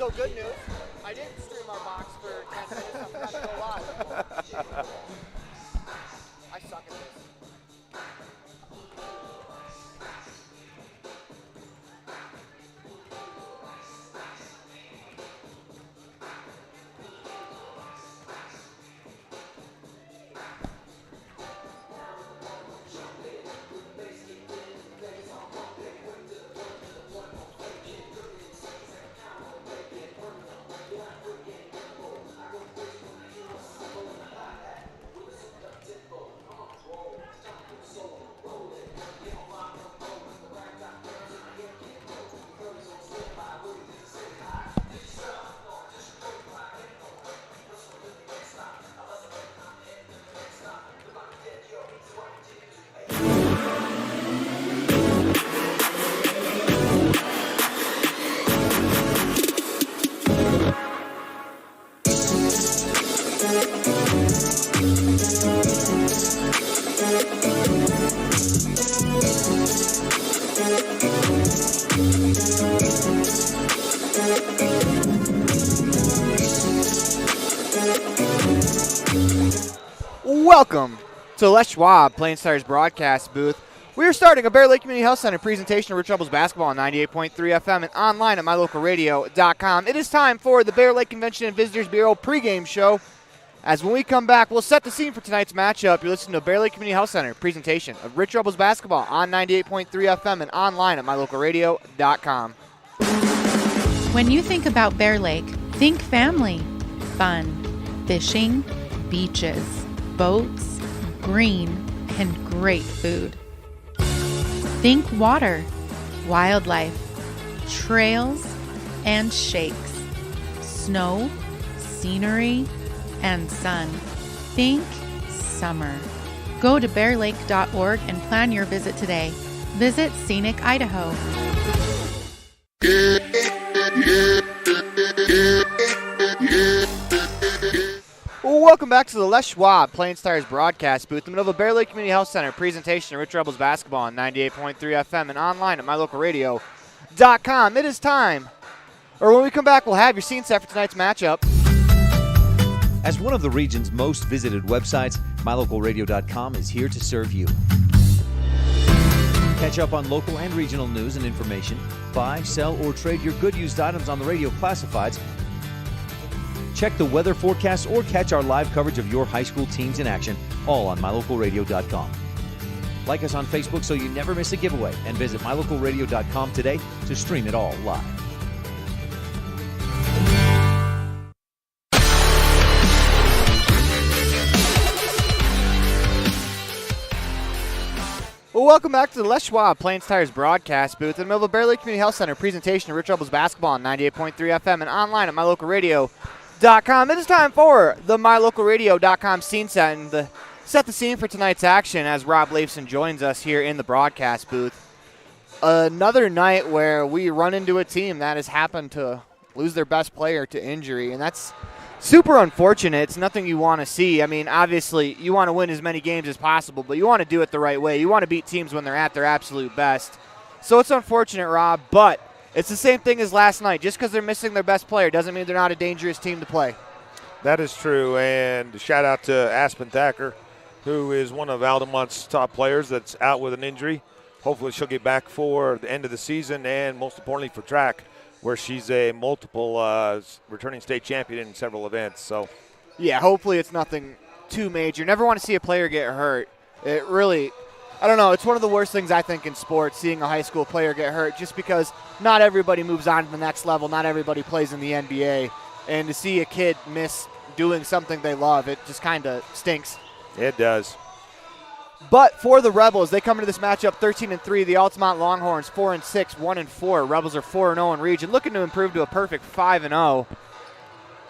So good news, I didn't stream our box for 10 minutes. I'm about to go live. I suck at this. Welcome to Les Schwab Plain Stars broadcast booth. We are starting a Bear Lake Community Health Center presentation of Rich Rebels basketball on 98.3 FM and online at mylocalradio.com. It is time for the Bear Lake Convention and Visitors Bureau pregame show. As when we come back, we'll set the scene for tonight's matchup. You're listening to Bear Lake Community Health Center presentation of Rich Rebels basketball on 98.3 FM and online at mylocalradio.com. When you think about Bear Lake, think family, fun, fishing, beaches, boats, green, and great food. Think water, wildlife, trails, and shakes, snow, scenery, and sun. Think summer. Go to bearlake.org and plan your visit today. Visit Scenic Idaho. Welcome back to the Les Schwab Plain Stars broadcast booth in the middle of the Bear Lake Community Health Center presentation of Rich Rebels basketball on 98.3 FM and online at mylocalradio.com. It is time, or when we come back, we'll have your scene set for tonight's matchup. As one of the region's most visited websites, mylocalradio.com is here to serve you. Catch up on local and regional news and information. Buy, sell, or trade your good used items on the radio classifieds. Check the weather forecast or catch our live coverage of your high school teams in action, all on mylocalradio.com. Like us on Facebook so you never miss a giveaway, and visit mylocalradio.com today to stream it all live. Well, welcome back to the Les Schwab Plain Stars broadcast booth in the middle of the Bear Lake Community Health Center presentation of Rich Rebels basketball on 98.3 FM and online at mylocalradio.com. It is time for the mylocalradio.com scene set and set the scene for tonight's action as Rob Leifson joins us here in the broadcast booth. Another night where we run into a team that has happened to lose their best player to injury, and that's super unfortunate. It's nothing you want to see. I mean, obviously, you want to win as many games as possible, but you want to do it the right way. You want to beat teams when they're at their absolute best. So it's unfortunate, Rob, but it's the same thing as last night. Just because they're missing their best player doesn't mean they're not a dangerous team to play. That is true, and shout out to Aspen Thacker, who is one of Altamont's top players that's out with an injury. Hopefully she'll get back for the end of the season and, most importantly, for track, where she's a multiple returning state champion in several events. So, yeah, hopefully it's nothing too major. Never want to see a player get hurt. It really, I don't know, it's one of the worst things I think in sports, seeing a high school player get hurt, just because not everybody moves on to the next level. Not everybody plays in the NBA. And to see a kid miss doing something they love, it just kind of stinks. It does. But for the Rebels, they come into this matchup 13-3. The Altamont Longhorns 4-6, 1-4. Rebels are 4-0 in region, looking to improve to a perfect 5-0.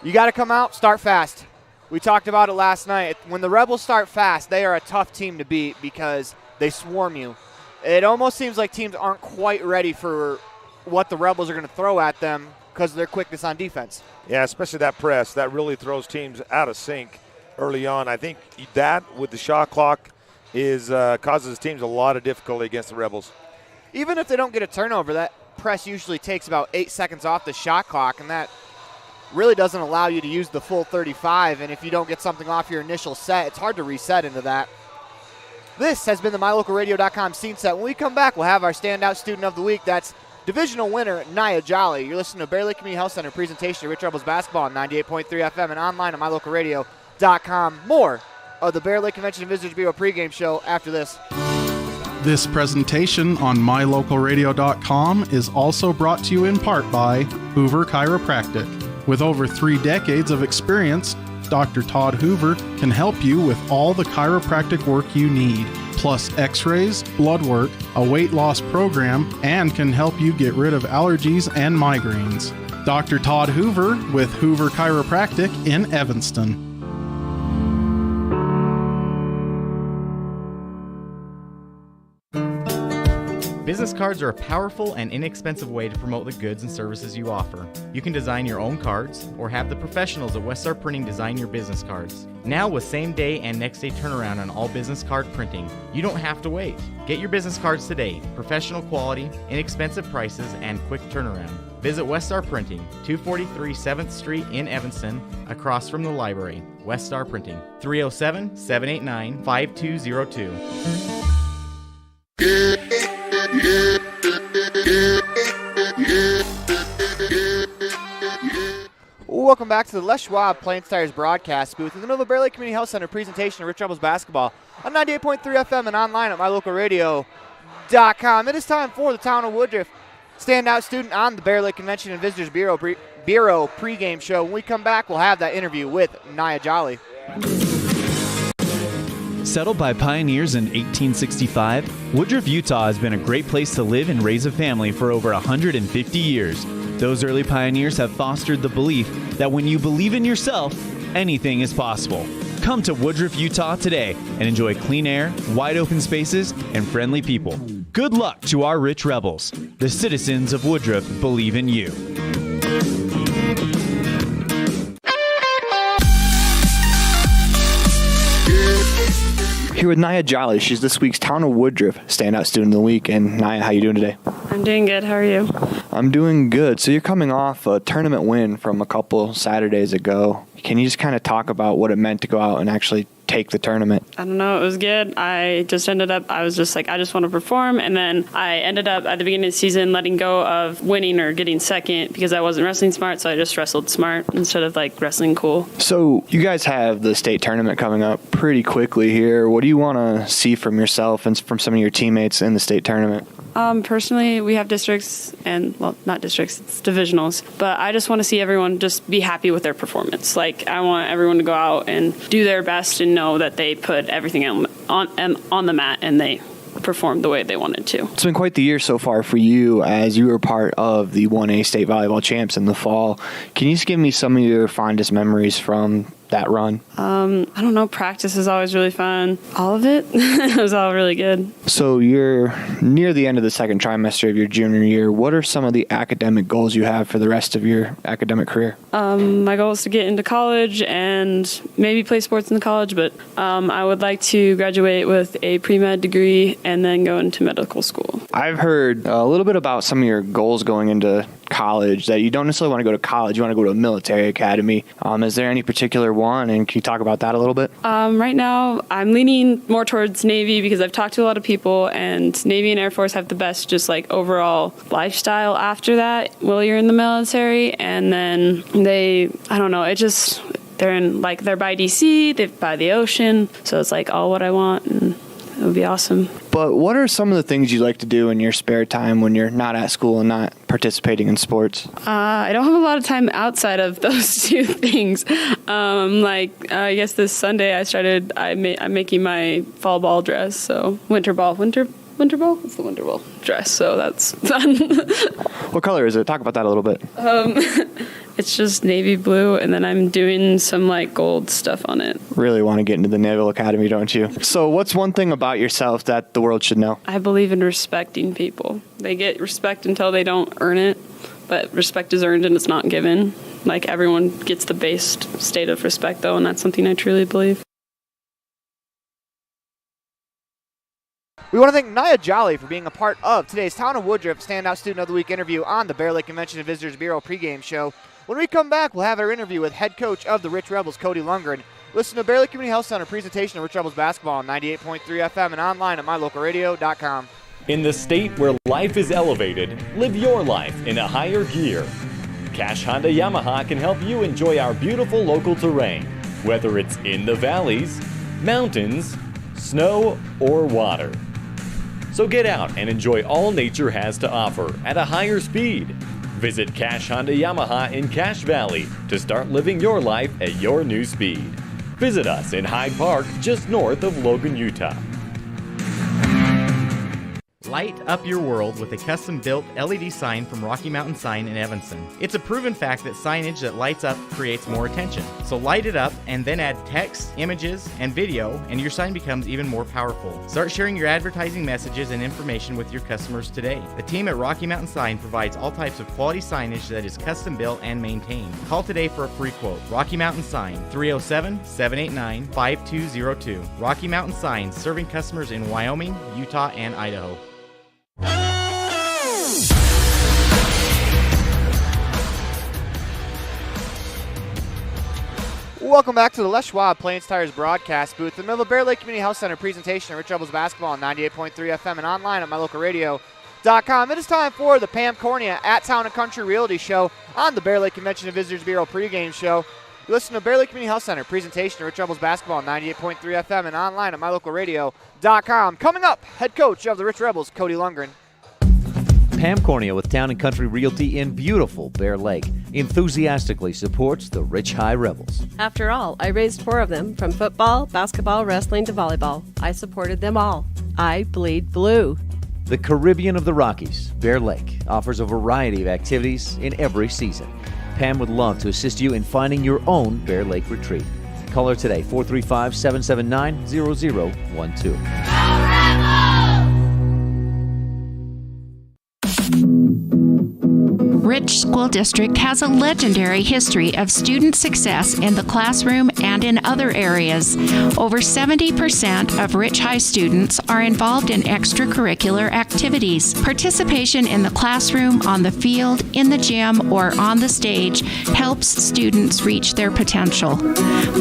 You got to come out, start fast. We talked about it last night. When the Rebels start fast, they are a tough team to beat because they swarm you. It almost seems like teams aren't quite ready for what the Rebels are going to throw at them because of their quickness on defense. Yeah, especially that press. That really throws teams out of sync early on. I think that with the shot clock causes teams a lot of difficulty against the Rebels. Even if they don't get a turnover, that press usually takes about 8 seconds off the shot clock, and that really doesn't allow you to use the full 35, and if you don't get something off your initial set, it's hard to reset into that. This has been the MyLocalRadio.com scene set. When we come back, we'll have our standout student of the week. That's divisional winner Nia Jolly. You're listening to Bear Lake Community Health Center presentation of Rich Rebels basketball on 98.3 FM and online at MyLocalRadio.com. More of the Bear Lake Convention and Visitors Bureau pregame show after this. This presentation on MyLocalRadio.com is also brought to you in part by Hoover Chiropractic. With over 3 decades of experience, Dr. Todd Hoover can help you with all the chiropractic work you need, plus x-rays, blood work, a weight loss program, and can help you get rid of allergies and migraines. Dr. Todd Hoover with Hoover Chiropractic in Evanston. Business cards are a powerful and inexpensive way to promote the goods and services you offer. You can design your own cards or have the professionals at Westar Printing design your business cards. Now with same day and next day turnaround on all business card printing, you don't have to wait. Get your business cards today. Professional quality, inexpensive prices, and quick turnaround. Visit Westar Printing, 243 7th Street in Evanston, across from the library. Westar Printing, 307-789-5202. Welcome back to the Les Schwab Plains Tires broadcast booth in the middle of the Bear Lake Community Health Center presentation of Rich Rebels basketball on 98.3 FM and online at MyLocalRadio.com. It is time for the Town of Woodruff standout student on the Bear Lake Convention and Visitors Bureau pregame show. When we come back, we'll have that interview with Nia Jolly. Settled by pioneers in 1865, Woodruff, Utah has been a great place to live and raise a family for over 150 years. Those early pioneers have fostered the belief that when you believe in yourself, anything is possible. Come to Woodruff, Utah today and enjoy clean air, wide open spaces, and friendly people. Good luck to our rich rebels. The citizens of Woodruff believe in you. Here with Nia Jolly. She's this week's Town of Woodruff standout student of the week. And Nia, how you doing today? I'm doing good. How are you? I'm doing good. So you're coming off a tournament win from a couple Saturdays ago. Can you just kind of talk about what it meant to go out and actually take the tournament? I don't know. It was good. I was just like, I just want to perform. And then I ended up at the beginning of the season letting go of winning or getting second because I wasn't wrestling smart. So I just wrestled smart instead of like wrestling cool. So you guys have the state tournament coming up pretty quickly here. What do you want to see from yourself and from some of your teammates in the state tournament? Personally, we have districts and, well, not districts, it's divisionals. But I just want to see everyone just be happy with their performance. Like, I want everyone to go out and do their best and know that they put everything on the mat and they performed the way they wanted to. It's been quite the year so far for you as you were part of the 1A state volleyball champs in the fall. Can you just give me some of your fondest memories from that run? I don't know. Practice is always really fun. All of it. It was all really good. So you're near the end of the second trimester of your junior year. What are some of the academic goals you have for the rest of your academic career? My goal is to get into college and maybe play sports in the college, but I would like to graduate with a pre-med degree and then go into medical school. I've heard a little bit about some of your goals going into college, that you don't necessarily want to go to college, you want to go to a military academy. Is there any particular one, and can you talk about that a little bit? Right now, I'm leaning more towards Navy because I've talked to a lot of people, and Navy and Air Force have the best just like overall lifestyle after that while you're in the military, and then they're by DC, they're by the ocean, so it's like all what I want, and it would be awesome. But what are some of the things you like to do in your spare time when you're not at school and not participating in sports? I don't have a lot of time outside of those two things. I guess this Sunday I'm making my fall ball dress, so winter ball? It's the winter ball dress, so that's fun. What color is it? Talk about that a little bit. It's just navy blue, and then I'm doing some like gold stuff on it. Really want to get into the Naval Academy, don't you? So what's one thing about yourself that the world should know? I believe in respecting people. They get respect until they don't earn it, but respect is earned and it's not given. Like, everyone gets the base state of respect, though, and that's something I truly believe. We want to thank Nia Jolly for being a part of today's Town of Woodruff Standout Student of the Week interview on the Bear Lake Convention and Visitors Bureau pregame show. When we come back, we'll have our interview with head coach of the Rich Rebels, Cody Lundgren. Listen to Bear Lake Community Health Center presentation of Rich Rebels basketball on 98.3 FM and online at mylocalradio.com. In the state where life is elevated, live your life in a higher gear. Cash Honda Yamaha can help you enjoy our beautiful local terrain, whether it's in the valleys, mountains, snow, or water. So get out and enjoy all nature has to offer at a higher speed. Visit Cash Honda Yamaha in Cache Valley to start living your life at your new speed. Visit us in Hyde Park, just north of Logan, Utah. Light up your world with a custom-built LED sign from Rocky Mountain Sign in Evanston. It's a proven fact that signage that lights up creates more attention. So light it up and then add text, images, and video, and your sign becomes even more powerful. Start sharing your advertising messages and information with your customers today. The team at Rocky Mountain Sign provides all types of quality signage that is custom-built and maintained. Call today for a free quote. Rocky Mountain Sign, 307-789-5202. Rocky Mountain Sign, serving customers in Wyoming, Utah, and Idaho. Welcome back to the Les Schwab Plains Tires broadcast booth in the middle of Bear Lake Community Health Center presentation of Rich Rebels basketball on 98.3 FM and online at mylocalradio.com. It is time for the Pam Cornea at Town and Country Realty Show on the Bear Lake Convention and Visitors Bureau pregame show. You listen to Bear Lake Community Health Center presentation of Rich Rebels basketball on 98.3 FM and online at mylocalradio.com. Coming up, head coach of the Rich Rebels, Cody Lundgren. Pam Cornea with Town and Country Realty in beautiful Bear Lake enthusiastically supports the Rich High Rebels. After all, I raised 4 of them, from football, basketball, wrestling to volleyball. I supported them all. I bleed blue. The Caribbean of the Rockies, Bear Lake, offers a variety of activities in every season. Pam would love to assist you in finding your own Bear Lake retreat. Call her today, 435-779-0012. Rich School District has a legendary history of student success in the classroom and in other areas. Over 70% of Rich High students are involved in extracurricular activities. Participation in the classroom, on the field, in the gym, or on the stage helps students reach their potential.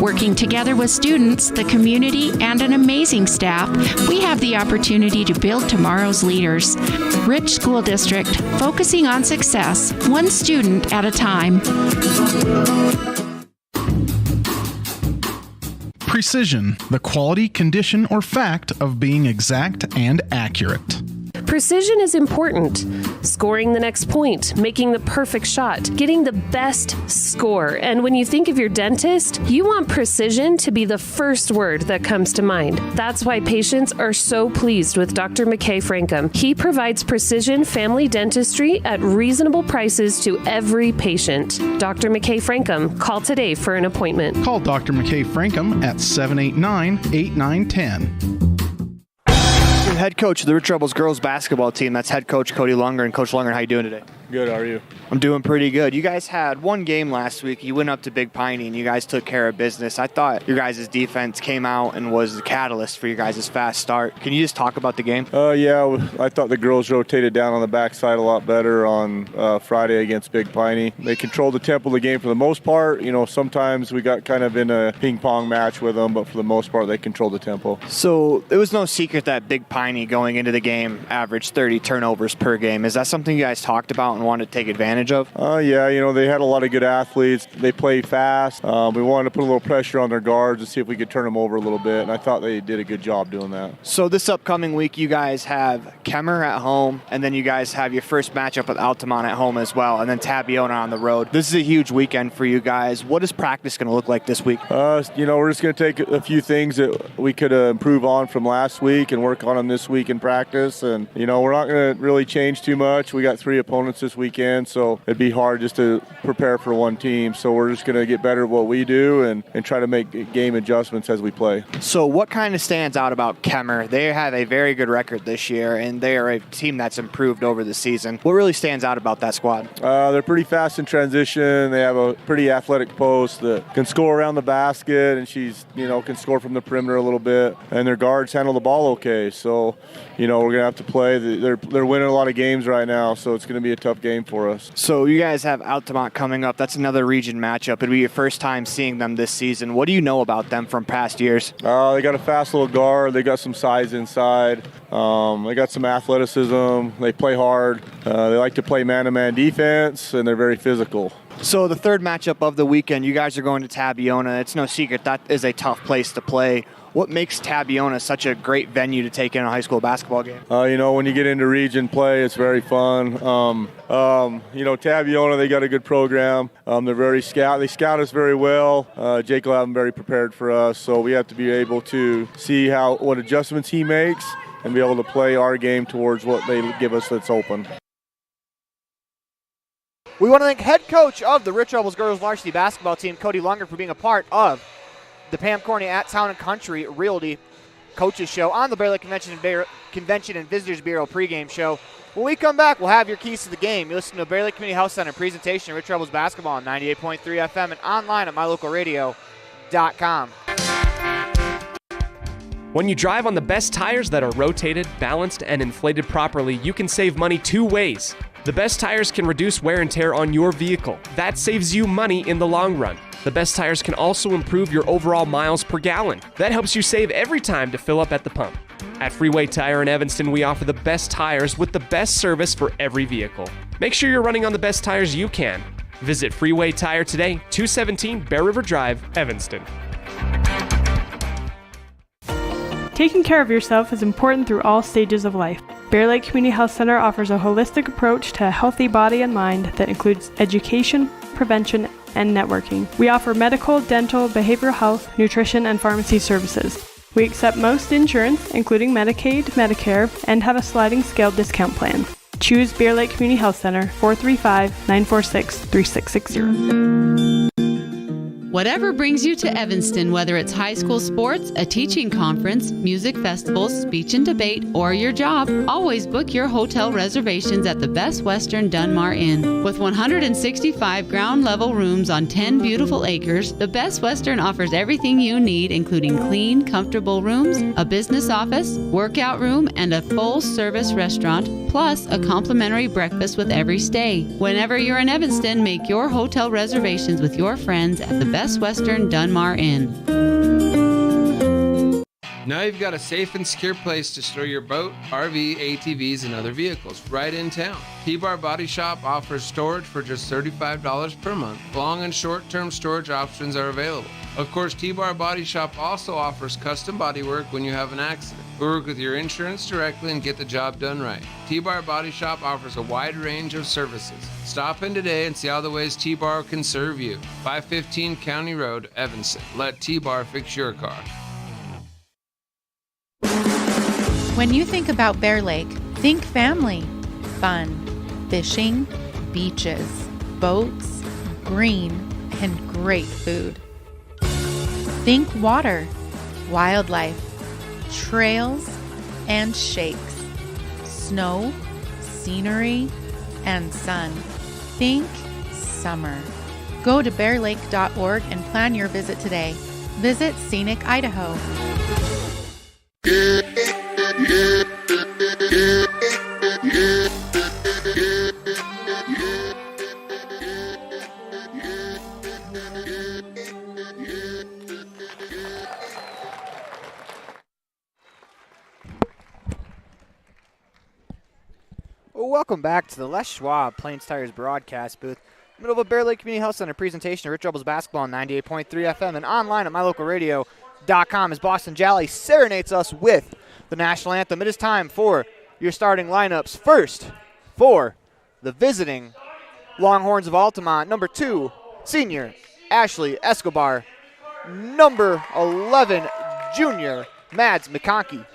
Working together with students, the community, and an amazing staff, we have the opportunity to build tomorrow's leaders. Rich School District, focusing on success, one student at a time. Precision, the quality, condition, or fact of being exact and accurate. Precision is important. Scoring the next point, making the perfect shot, getting the best score. And when you think of your dentist, you want precision to be the first word that comes to mind. That's why patients are so pleased with Dr. McKay Frankum. He provides precision family dentistry at reasonable prices to every patient. Dr. McKay Frankum, call today for an appointment. Call Dr. McKay Frankum at 789-8910. Head coach of the Rich Rebels girls basketball team. That's head coach Cody Lundgren. Coach Lundgren, how you doing today? Good, how are you? I'm doing pretty good. You guys had one game last week. You went up to Big Piney and you guys took care of business. I thought your guys' defense came out and was the catalyst for your guys' fast start. Can you just talk about the game? Yeah, I thought the girls rotated down on the backside a lot better on Friday against Big Piney. They controlled the tempo of the game for the most part. You know, sometimes we got kind of in a ping pong match with them, but for the most part, they controlled the tempo. So it was no secret that Big Piney going into the game averaged 30 turnovers per game. Is that something you guys talked about and wanted to take advantage of? Yeah, you know, they had a lot of good athletes. They play fast. We wanted to put a little pressure on their guards to see if we could turn them over a little bit, and I thought they did a good job doing that. So this upcoming week, you guys have Kemmer at home, and then you guys have your first matchup with Altamont at home as well, and then Tabiona on the road. This is a huge weekend for you guys. What is practice going to look like this week? You know, we're just going to take a few things that we could improve on from last week and work on them this week in practice. And, you know, we're not going to really change too much. We got 3 opponents this weekend, so it'd be hard just to prepare for one team. So we're just going to get better at what we do and try to make game adjustments as we play. So what kind of stands out about Kemmer? They have a very good record this year, and they are a team that's improved over the season. What really stands out about that squad? They're pretty fast in transition. They have a pretty athletic post that can score around the basket, and she's, you know, can score from the perimeter a little bit. And their guards handle the ball okay. So, you know, we're going to have to play. They're winning a lot of games right now, so it's going to be a tough tough game for us. So you guys have Altamont coming up. That's another region matchup. It'll be your first time seeing them this season. What do you know about them from past years? They got a fast little guard. They got some size inside. They got some athleticism. They play hard. They like to play man-to-man defense, and they're very physical. So the third matchup of the weekend, you guys are going to Tabiona. It's no secret that is a tough place to play. What makes Tabiona such a great venue to take in a high school basketball game? When you get into region play, it's very fun. Tabiona, they got a good program. They're very they scout us very well. Jake will have them very prepared for us, so we have to be able to see what adjustments he makes and be able to play our game towards what they give us that's open. We want to thank head coach of the Rich Rebels girls varsity basketball team, Cody Lunger, for being a part of the Pam Corney at Town & Country Realty Coaches Show on the Bear Lake Convention and Visitors Bureau pregame show. When we come back, we'll have your keys to the game. You listen to Bear Lake Community Health Center presentation of Rich Rebels basketball on 98.3 FM and online at mylocalradio.com. When you drive on the best tires that are rotated, balanced, and inflated properly, you can save money 2 ways. The best tires can reduce wear and tear on your vehicle. That saves you money in the long run. The best tires can also improve your overall miles per gallon. That helps you save every time to fill up at the pump. At Freeway Tire in Evanston, we offer the best tires with the best service for every vehicle. Make sure you're running on the best tires you can. Visit Freeway Tire today, 217 Bear River Drive, Evanston. Taking care of yourself is important through all stages of life. Bear Lake Community Health Center offers a holistic approach to a healthy body and mind that includes education, prevention, and networking. We offer medical, dental, behavioral health, nutrition, and pharmacy services. We accept most insurance, including Medicaid, Medicare, and have a sliding scale discount plan. Choose Bear Lake Community Health Center, 435-946-3660. Whatever brings you to Evanston, whether it's high school sports, a teaching conference, music festivals, speech and debate, or your job, always book your hotel reservations at the Best Western Dunmar Inn. With 165 ground-level rooms on 10 beautiful acres, the Best Western offers everything you need, including clean, comfortable rooms, a business office, workout room, and a full-service restaurant, plus a complimentary breakfast with every stay. Whenever you're in Evanston, make your hotel reservations with your friends at the Best Western Dunmar Inn. Now you've got a safe and secure place to store your boat, RV, ATVs, and other vehicles right in town. T-Bar Body Shop offers storage for just $35 per month. Long and short-term storage options are available. Of course, T-Bar Body Shop also offers custom body work when you have an accident. We work with your insurance directly and get the job done right. T-Bar Body Shop offers a wide range of services. Stop in today and see all the ways T-Bar can serve you. 515 County Road, Evanston. Let T-Bar fix your car. When you think about Bear Lake, think family, fun, fishing, beaches, boats, green, and great food. Think water, wildlife, trails, and shakes, snow, scenery, and sun. Think summer. Go to bearlake.org and plan your visit today. Visit Scenic Idaho. Welcome back to the Les Schwab Plains Tires broadcast booth. Middle of a Bear Lake Community Health Center presentation of Rich Rebels basketball on 98.3 FM and online at mylocalradio.com as Boston Jolly serenades us with the national anthem. It is time for your starting lineups. First, for the visiting Longhorns of Altamont, number 2, senior Ashley Escobar. Number 11, junior Mads McConkey.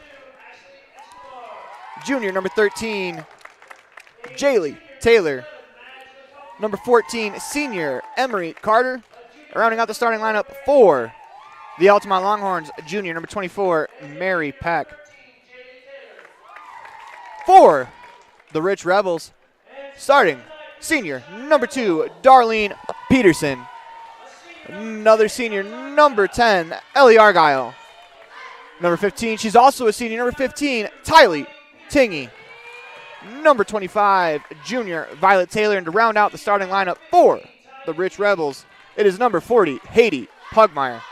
Junior, number 13, Jaylee Taylor. Number 14, senior Emery Carter. Rounding out the starting lineup for the Altamont Longhorns, junior, number 24, Mary Peck. For the Rich Rebels, starting senior, number 2, Darlene Peterson. Another senior, number 10, Ellie Argyle. Number 15, she's also a senior, number 15, Tylee Tingy. number 25, junior Violet Taylor. And to round out the starting lineup for the Rich Rebels, it is number 40, Haiti Pugmire.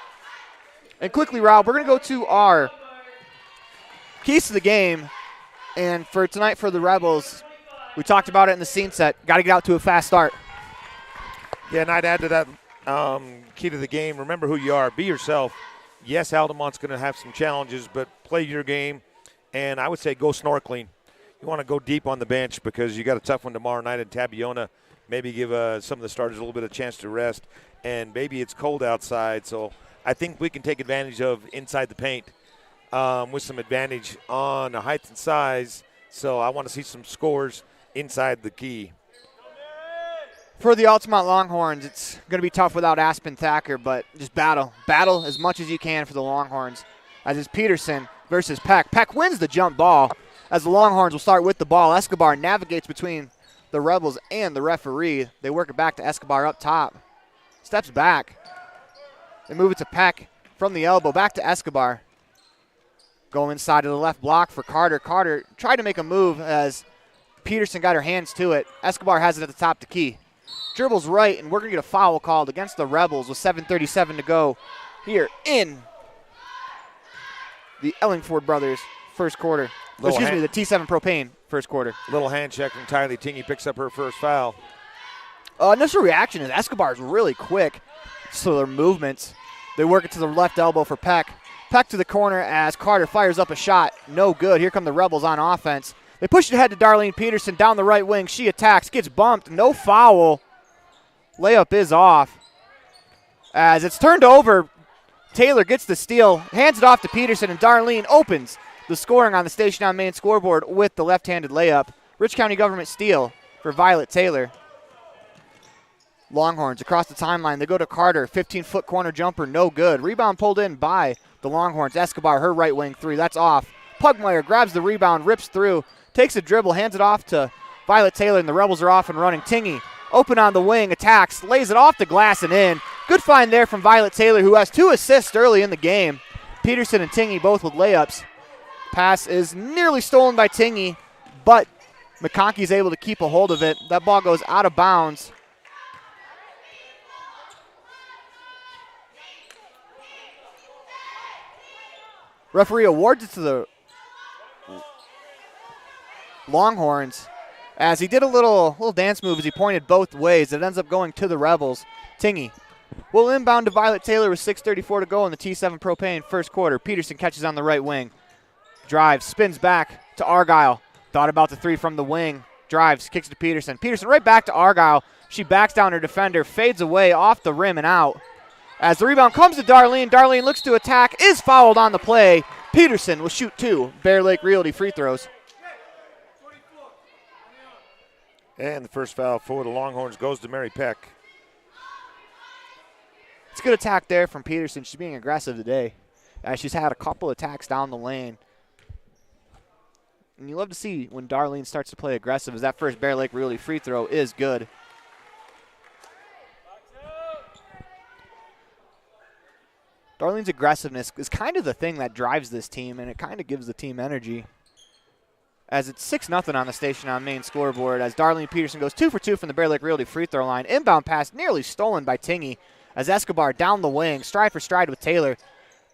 And quickly, Rob, we're going to go to our keys to the game. And for tonight for the Rebels, we talked about it in the scene set. Got to get out to a fast start. Yeah, and I'd add to that key to the game, remember who you are. Be yourself. Yes, Altamont's going to have some challenges, but play your game. And I would say go snorkeling. You want to go deep on the bench because you got a tough one tomorrow night in Tabiona. Maybe give some of the starters a little bit of chance to rest. And maybe it's cold outside, so I think we can take advantage of inside the paint with some advantage on the height and size. So I want to see some scores inside the key. For the Altamont Longhorns, it's going to be tough without Aspen Thacker, but just battle. Battle as much as you can for the Longhorns. As it's Peterson versus Peck. Peck wins the jump ball as the Longhorns will start with the ball. Escobar navigates between the Rebels and the referee. They work it back to Escobar up top. Steps back. They move it to Peck from the elbow. Back to Escobar. Go inside to the left block for Carter. Carter tried to make a move as Peterson got her hands to it. Escobar has it at the top to key. Dribbles right, and we're going to get a foul called against the Rebels with 7:37 to go here in the Ellingford brothers first quarter. The T7 Propane first quarter. Little hand check from Tylee Tingy, picks up her first foul. Initial reaction is Escobar is really quick. So their movements. They work it to the left elbow for Peck. Peck to the corner as Carter fires up a shot. No good. Here come the Rebels on offense. They push it ahead to Darlene Peterson down the right wing. She attacks, gets bumped. No foul. Layup is off. As it's turned over, Taylor gets the steal, hands it off to Peterson, and Darlene opens the scoring on the Station on Main scoreboard with the left-handed layup. Rich County Government steal for Violet Taylor. Longhorns across the timeline. They go to Carter. 15-foot corner jumper, no good. Rebound pulled in by the Longhorns. Escobar, her right wing three. That's off. Pugmire grabs the rebound, rips through, takes a dribble, hands it off to Violet Taylor, and the Rebels are off and running. Tingy open on the wing, attacks, lays it off the glass and in. Good find there from Violet Taylor, who has 2 assists early in the game. Peterson and Tingy both with layups. Pass is nearly stolen by Tingy, but McConkey's able to keep a hold of it. That ball goes out of bounds. Referee awards it to the Longhorns as he did a little dance move as he pointed both ways. It ends up going to the Rebels. Tingy will inbound to Violet Taylor with 6:34 to go in the T7 Propane first quarter. Peterson catches on the right wing. Drives, spins back to Argyle. Thought about the three from the wing. Drives, kicks to Peterson. Peterson right back to Argyle. She backs down her defender, fades away off the rim and out. As the rebound comes to Darlene, Darlene looks to attack, is fouled on the play. Peterson will shoot 2 Bear Lake Realty free throws. And the first foul for the Longhorns goes to Mary Peck. It's a good attack there from Peterson. She's being aggressive today. She's had a couple attacks down the lane. And you love to see when Darlene starts to play aggressive, as that first Bear Lake Realty free throw is good. Darlene's aggressiveness is kind of the thing that drives this team, and it kind of gives the team energy. As it's 6-0 on the Station on Main scoreboard, as Darlene Peterson goes 2 for 2 from the Bear Lake Realty free throw line. Inbound pass nearly stolen by Tingy, as Escobar down the wing, stride for stride with Taylor.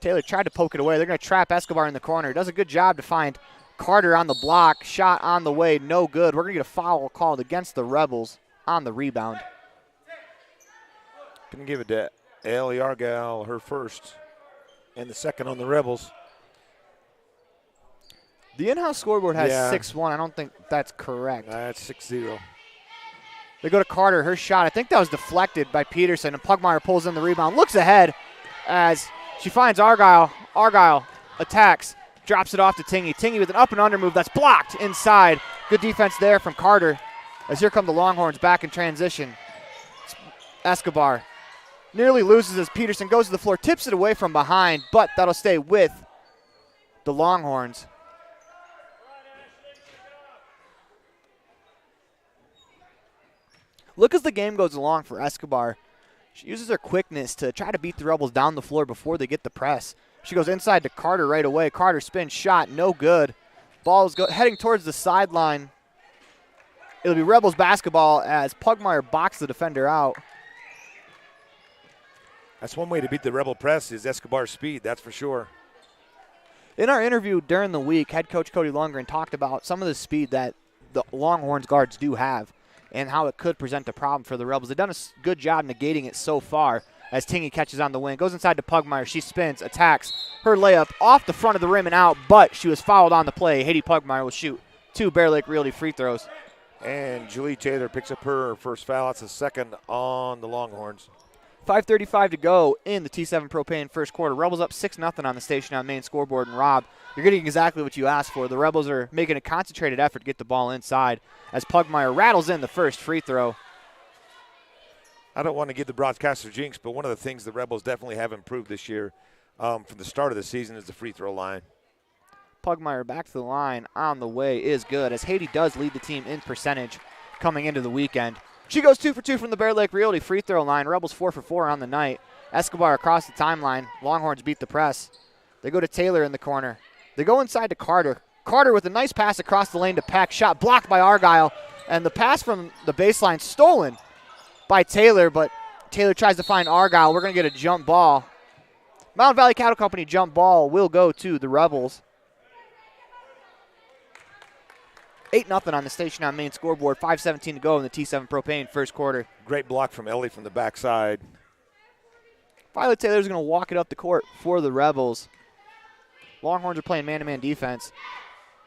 Taylor tried to poke it away. They're going to trap Escobar in the corner. Does a good job to find Carter on the block. Shot on the way, no good. We're going to get a foul called against the Rebels on the rebound. Going to give it to Ellie Argyle, her first, and the second on the Rebels. The in-house scoreboard has 6-1. I don't think that's correct. That's 6-0. They go to Carter. Her shot, I think that was deflected by Peterson, and Pugmire pulls in the rebound. Looks ahead as she finds Argyle. Argyle attacks, drops it off to Tingy. Tingy with an up and under move that's blocked inside. Good defense there from Carter. As here come the Longhorns back in transition. Escobar nearly loses as Peterson goes to the floor, tips it away from behind, but that'll stay with the Longhorns. Look as the game goes along for Escobar. She uses her quickness to try to beat the Rebels down the floor before they get the press. She goes inside to Carter right away. Carter spins, shot, no good. Ball is heading towards the sideline It'll be Rebels basketball as Pugmire boxed the defender out. That's one way to beat the Rebel press is Escobar's speed, that's for sure. In our interview during the week, head coach Cody Lundgren talked about some of the speed that the Longhorns guards do have and how it could present a problem for the Rebels. They've done a good job negating it so far as Tingy catches on the wing. Goes inside to Pugmire. She spins, attacks her layup off the front of the rim and out, but she was fouled on the play. Haiti Pugmire will shoot 2 Bear Lake Realty free throws. And Julie Taylor picks up her first foul. That's the second on the Longhorns. 5:35 to go in the T7 Propane first quarter. Rebels up 6-0 on the station on main scoreboard. And Rob, you're getting exactly what you asked for. The Rebels are making a concentrated effort to get the ball inside as Pugmire rattles in the first free throw. I don't want to give the broadcaster jinx, but one of the things the Rebels definitely have improved this year from the start of the season is the free throw line. Pugmire back to the line on the way is good as Haiti does lead the team in percentage coming into the weekend. She goes 2 for 2 from the Bear Lake Realty free throw line. Rebels 4 for 4 on the night. Escobar across the timeline. Longhorns beat the press. They go to Taylor in the corner. They go inside to Carter. Carter with a nice pass across the lane to Peck. Shot blocked by Argyle. And the pass from the baseline stolen by Taylor, but Taylor tries to find Argyle. We're going to get a jump ball. Mountain Valley Cattle Company jump ball will go to the Rebels. 8-0 on the station on main scoreboard. 5:17 to go in the T7 Propane first quarter. Great block from Ellie from the backside. Violet Taylor's going to walk it up the court for the Rebels. Longhorns are playing man-to-man defense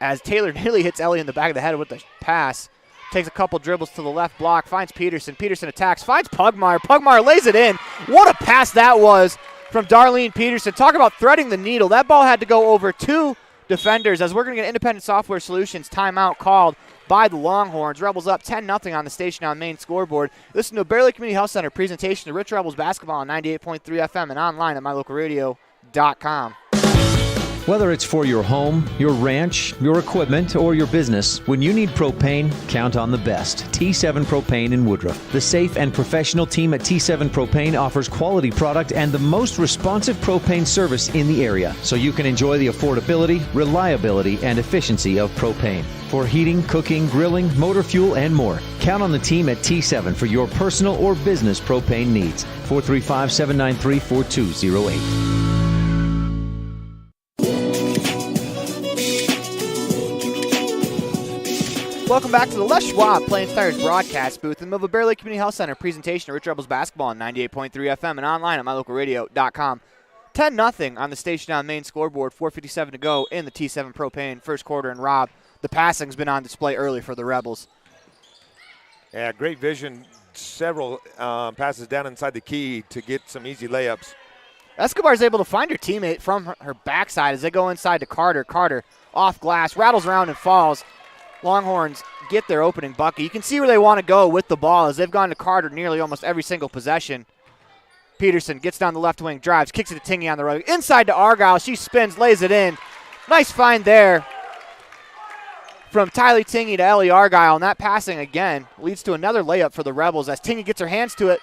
as Taylor nearly hits Ellie in the back of the head with the pass. Takes a couple dribbles to the left block, finds Peterson. Peterson attacks, finds Pugmire. Pugmire lays it in. What a pass that was from Darlene Peterson. Talk about threading the needle. That ball had to go over 2 defenders as we're going to get Independent Software Solutions timeout called by the Longhorns. Rebels up 10-0 on the station on main scoreboard. Listen to a Bear Lake Community Health Center presentation of Rich Rebels basketball on 98.3 FM and online at mylocalradio.com. Whether it's for your home, your ranch, your equipment, or your business, when you need propane, count on the best. T7 Propane in Woodruff. The safe and professional team at T7 Propane offers quality product and the most responsive propane service in the area, so you can enjoy the affordability, reliability, and efficiency of propane. For heating, cooking, grilling, motor fuel, and more, count on the team at T7 for your personal or business propane needs. 435-793-4208. Welcome back to the Les Schwab Plains Tires broadcast booth in the middle of Bear Lake Community Health Center presentation of Rich Rebels basketball on 98.3 FM and online at mylocalradio.com. 10-0 on the station on main scoreboard. 4:57 to go in the T7 Propane first quarter. And Rob, the passing's been on display early for the Rebels. Yeah, great vision. Several passes down inside the key to get some easy layups. Escobar's able to find her teammate from her backside as they go inside to Carter. Carter off glass, rattles around and falls. Longhorns get their opening bucket. You can see where they want to go with the ball as they've gone to Carter nearly almost every single possession. Peterson gets down the left wing, drives, kicks it to Tingy on the right. Inside to Argyle. She spins, lays it in. Nice find there from Tylee Tingy to Ellie Argyle. And that passing, again, leads to another layup for the Rebels as Tingy gets her hands to it.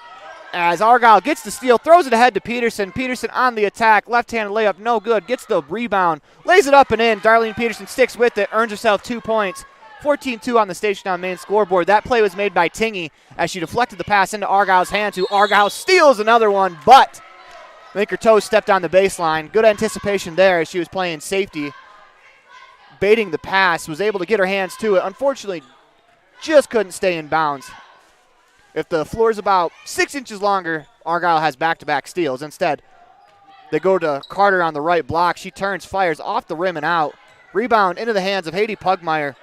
As Argyle gets the steal, throws it ahead to Peterson. Peterson on the attack. Left-handed layup, no good. Gets the rebound, lays it up and in. Darlene Peterson sticks with it, earns herself 2 points. 14-2 on the station on main scoreboard. That play was made by Tingy as she deflected the pass into Argyle's hands, who Argyle steals another one, but I think her toes stepped on the baseline. Good anticipation there as she was playing safety, baiting the pass, was able to get her hands to it. Unfortunately, just couldn't stay in bounds. If the floor is about 6 inches longer, Argyle has back-to-back steals. Instead, they go to Carter on the right block. She turns, fires off the rim and out. Rebound into the hands of Haiti Pugmire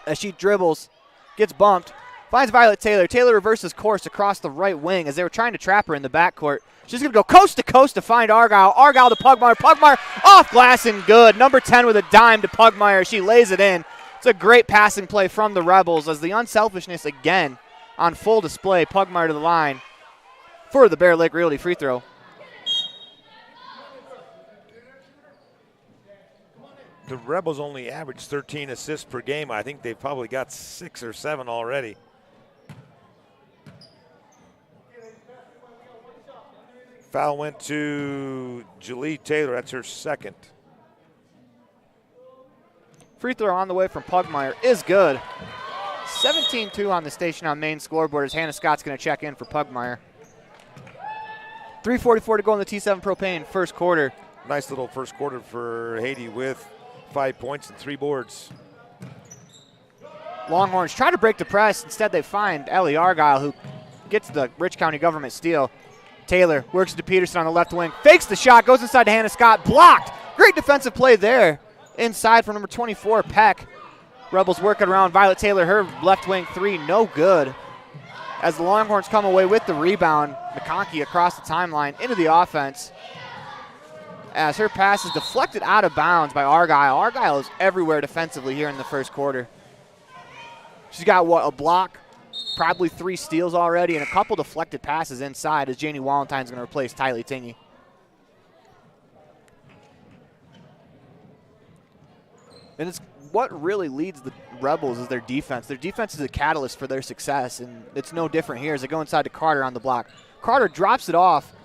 as she dribbles, gets bumped, finds Violet Taylor. Taylor reverses course across the right wing as they were trying to trap her in the backcourt. She's going to go coast to coast to find Argyle. Argyle to Pugmire. Pugmire off glass and good. Number 10 with a dime to Pugmire. She lays it in. It's a great passing play from the Rebels as the unselfishness again on full display. Pugmire to the line for the Bear Lake Realty free throw. The Rebels only average 13 assists per game. I think they've probably got 6 or 7 already. Foul went to Julie Taylor. That's her second. Free throw on the way from Pugmire is good. 17-2 on the station on main scoreboard as Hannah Scott's going to check in for Pugmire. 3:44 to go in the T7 Propane first quarter. Nice little first quarter for Haiti with 5 points and 3 boards. Longhorns try to break the press. Instead, they find Ellie Argyle, who gets the Rich County government steal. Taylor works to Peterson on the left wing, fakes the shot, goes inside to Hannah Scott, blocked. Great defensive play there. Inside from number 24, Peck. Rebels working around Violet Taylor, her left wing three, no good. As the Longhorns come away with the rebound, McConkey across the timeline into the offense. As her pass is deflected out of bounds by Argyle. Argyle is everywhere defensively here in the first quarter. She's got, a block, probably 3 steals already, and a couple deflected passes inside as Janie Walentine's going to replace Tylee Tingy. And it's what really leads the Rebels is their defense. Their defense is a catalyst for their success, and it's no different here as they go inside to Carter on the block. Carter drops it off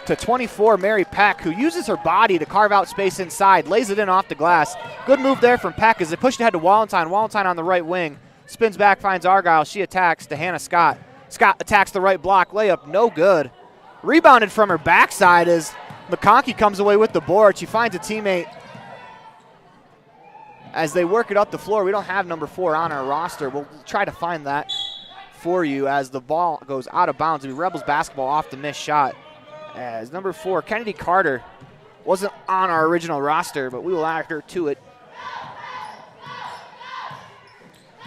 to 24, Mary Peck, who uses her body to carve out space inside, lays it in off the glass. Good move there from Peck as they push ahead to Walentine. Walentine on the right wing. Spins back, finds Argyle. She attacks to Hannah Scott. Scott attacks the right block. Layup, no good. Rebounded from her backside as McConkey comes away with the board. She finds a teammate as they work it up the floor. We don't have number 4 on our roster. We'll try to find that for you as the ball goes out of bounds. It'll be Rebels basketball off the missed shot. As number 4, Kennedy Carter, wasn't on our original roster, but we will add her to it.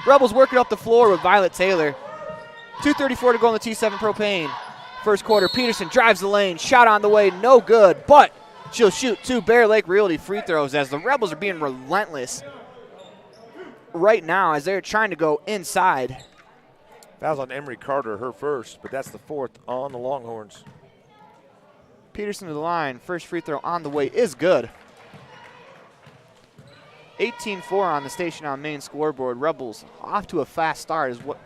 Rebels working up the floor with Violet Taylor. 2:34 to go in the T7 Propane. First quarter, Peterson drives the lane, shot on the way, no good, but she'll shoot 2 Bear Lake Realty free throws as the Rebels are being relentless right now as they're trying to go inside. Fouls on Emery Carter, her first, but that's the 4th on the Longhorns. Peterson to the line, first free throw on the way is good. 18-4 on the station on main scoreboard. Rebels off to a fast start is what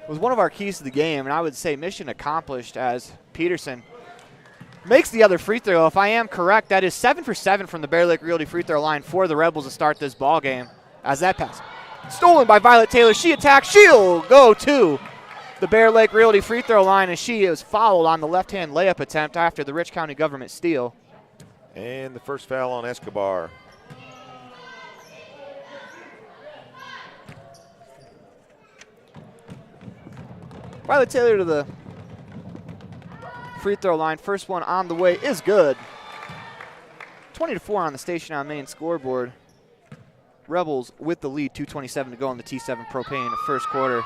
was one of our keys to the game, and I would say mission accomplished as Peterson makes the other free throw. If I am correct, that is 7 for 7 from the Bear Lake Realty free throw line for the Rebels to start this ball game. As that pass stolen by Violet Taylor, she attacks, she'll go to the Bear Lake Realty free throw line as she is fouled on the left-hand layup attempt after the Rich County government steal. And the first foul on Escobar. Violet Taylor to the free throw line. First one on the way is good. 20-4 on the station on main scoreboard. Rebels with the lead, 2:27 to go on the T7 Propane in the first quarter.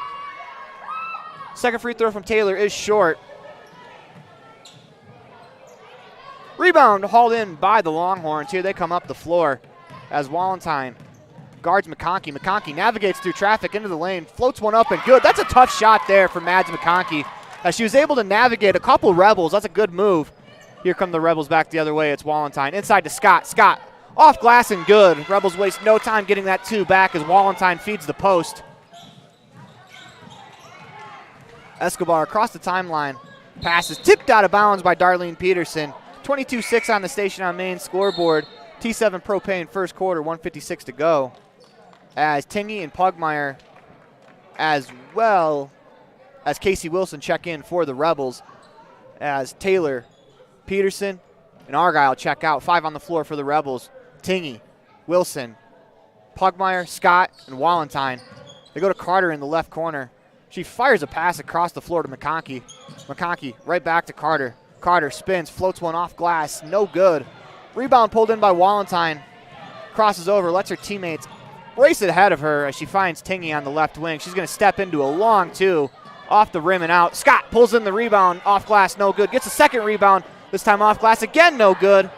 Second free throw from Taylor is short. Rebound hauled in by the Longhorns. Here they come up the floor as Walentine guards McConkey. McConkey navigates through traffic into the lane, floats one up and good. That's a tough shot there for Mads McConkey as she was able to navigate a couple Rebels. That's a good move. Here come the Rebels back the other way. It's Walentine inside to Scott. Scott off glass and good. Rebels waste no time getting that 2 back as Walentine feeds the post. Escobar across the timeline. Pass is tipped out of bounds by Darlene Peterson. 22-6 on the station on main scoreboard. T7 Propane first quarter, 1:56 to go. As Tingy and Pugmire, as well as Casey Wilson, check in for the Rebels. As Taylor, Peterson, and Argyle check out. 5 on the floor for the Rebels. Tingy, Wilson, Pugmire, Scott, and Walentine. They go to Carter in the left corner. She fires a pass across the floor to McConkey. McConkey right back to Carter. Carter spins, floats one off glass, no good. Rebound pulled in by Walentine. Crosses over, lets her teammates race ahead of her as she finds Tingy on the left wing. She's going to step into a long 2 off the rim and out. Scott pulls in the rebound, off glass, no good. Gets a second rebound, this time off glass, again no good.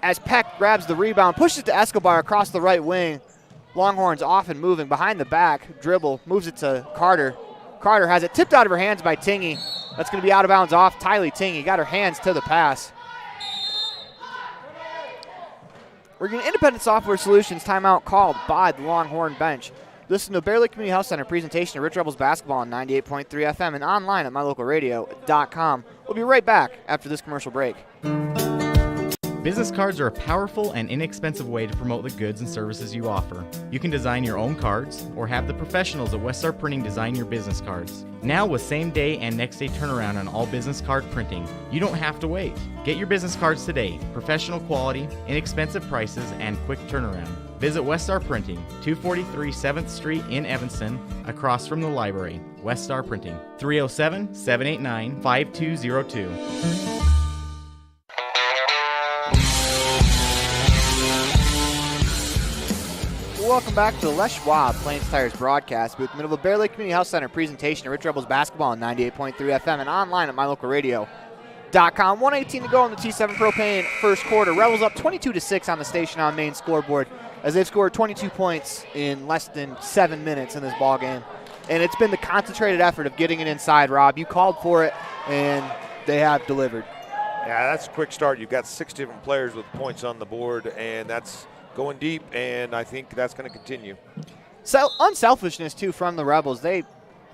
As Peck grabs the rebound, pushes to Escobar across the right wing. Longhorns off and moving behind the back. Dribble, moves it to Carter. Carter has it tipped out of her hands by Tingy. That's going to be out of bounds off Tylee Tingy. Got her hands to the pass. We're getting Independent Software Solutions timeout called by the Longhorn bench. Listen to Bear Lake Community Health Center presentation of Rich Rebels basketball on 98.3 FM and online at mylocalradio.com. We'll be right back after this commercial break. Business cards are a powerful and inexpensive way to promote the goods and services you offer. You can design your own cards or have the professionals at Westar Printing design your business cards. Now with same-day and next-day turnaround on all business card printing, you don't have to wait. Get your business cards today. Professional quality, inexpensive prices, and quick turnaround. Visit Westar Printing, 243 7th Street in Evanston, across from the library. Westar Printing, 307-789-5202. Welcome back to the Les Schwab Plains Tires broadcast booth, middle of the Bear Lake Community Health Center presentation of Rich Rebels basketball on 98.3 FM and online at mylocalradio.com. 1:18 to go in the T7 Propane first quarter. Rebels up 22-6 on the station on main scoreboard as they've scored 22 points in less than 7 minutes in this ball game. And it's been the concentrated effort of getting it inside, Rob. You called for it, and they have delivered. Yeah, that's a quick start. You've got 6 different players with points on the board, and that's going deep, and I think that's going to continue. So unselfishness, too, from the Rebels. They've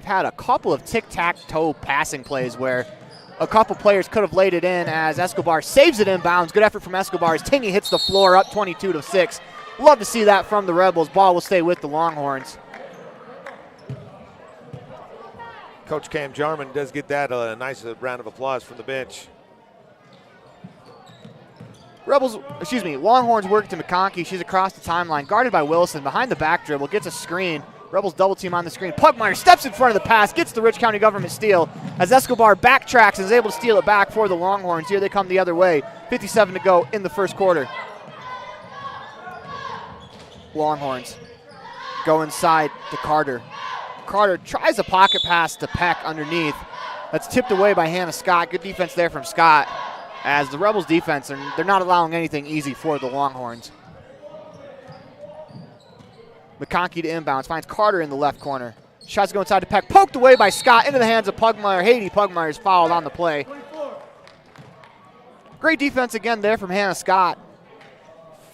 had a couple of tic-tac-toe passing plays where a couple players could have laid it in as Escobar saves it inbounds. Good effort from Escobar as Tingy hits the floor up 22-6. Love to see that from the Rebels. Ball will stay with the Longhorns. Coach Cam Jarman does get that a nice round of applause from the bench. Longhorns work to McConkey. She's across the timeline, guarded by Wilson. Behind the back dribble, gets a screen. Rebels double team on the screen. Pugmire steps in front of the pass, gets the Rich County government steal as Escobar backtracks and is able to steal it back for the Longhorns. Here they come the other way. 57 to go in the first quarter. Longhorns go inside to Carter. Carter tries a pocket pass to Peck underneath. That's tipped away by Hannah Scott. Good defense there from Scott. As the Rebels defense, they're not allowing anything easy for the Longhorns. McConkey to inbounds, finds Carter in the left corner. Shots go inside to Peck, poked away by Scott into the hands of Pugmire. Haiti Pugmire is fouled on the play. Great defense again there from Hannah Scott.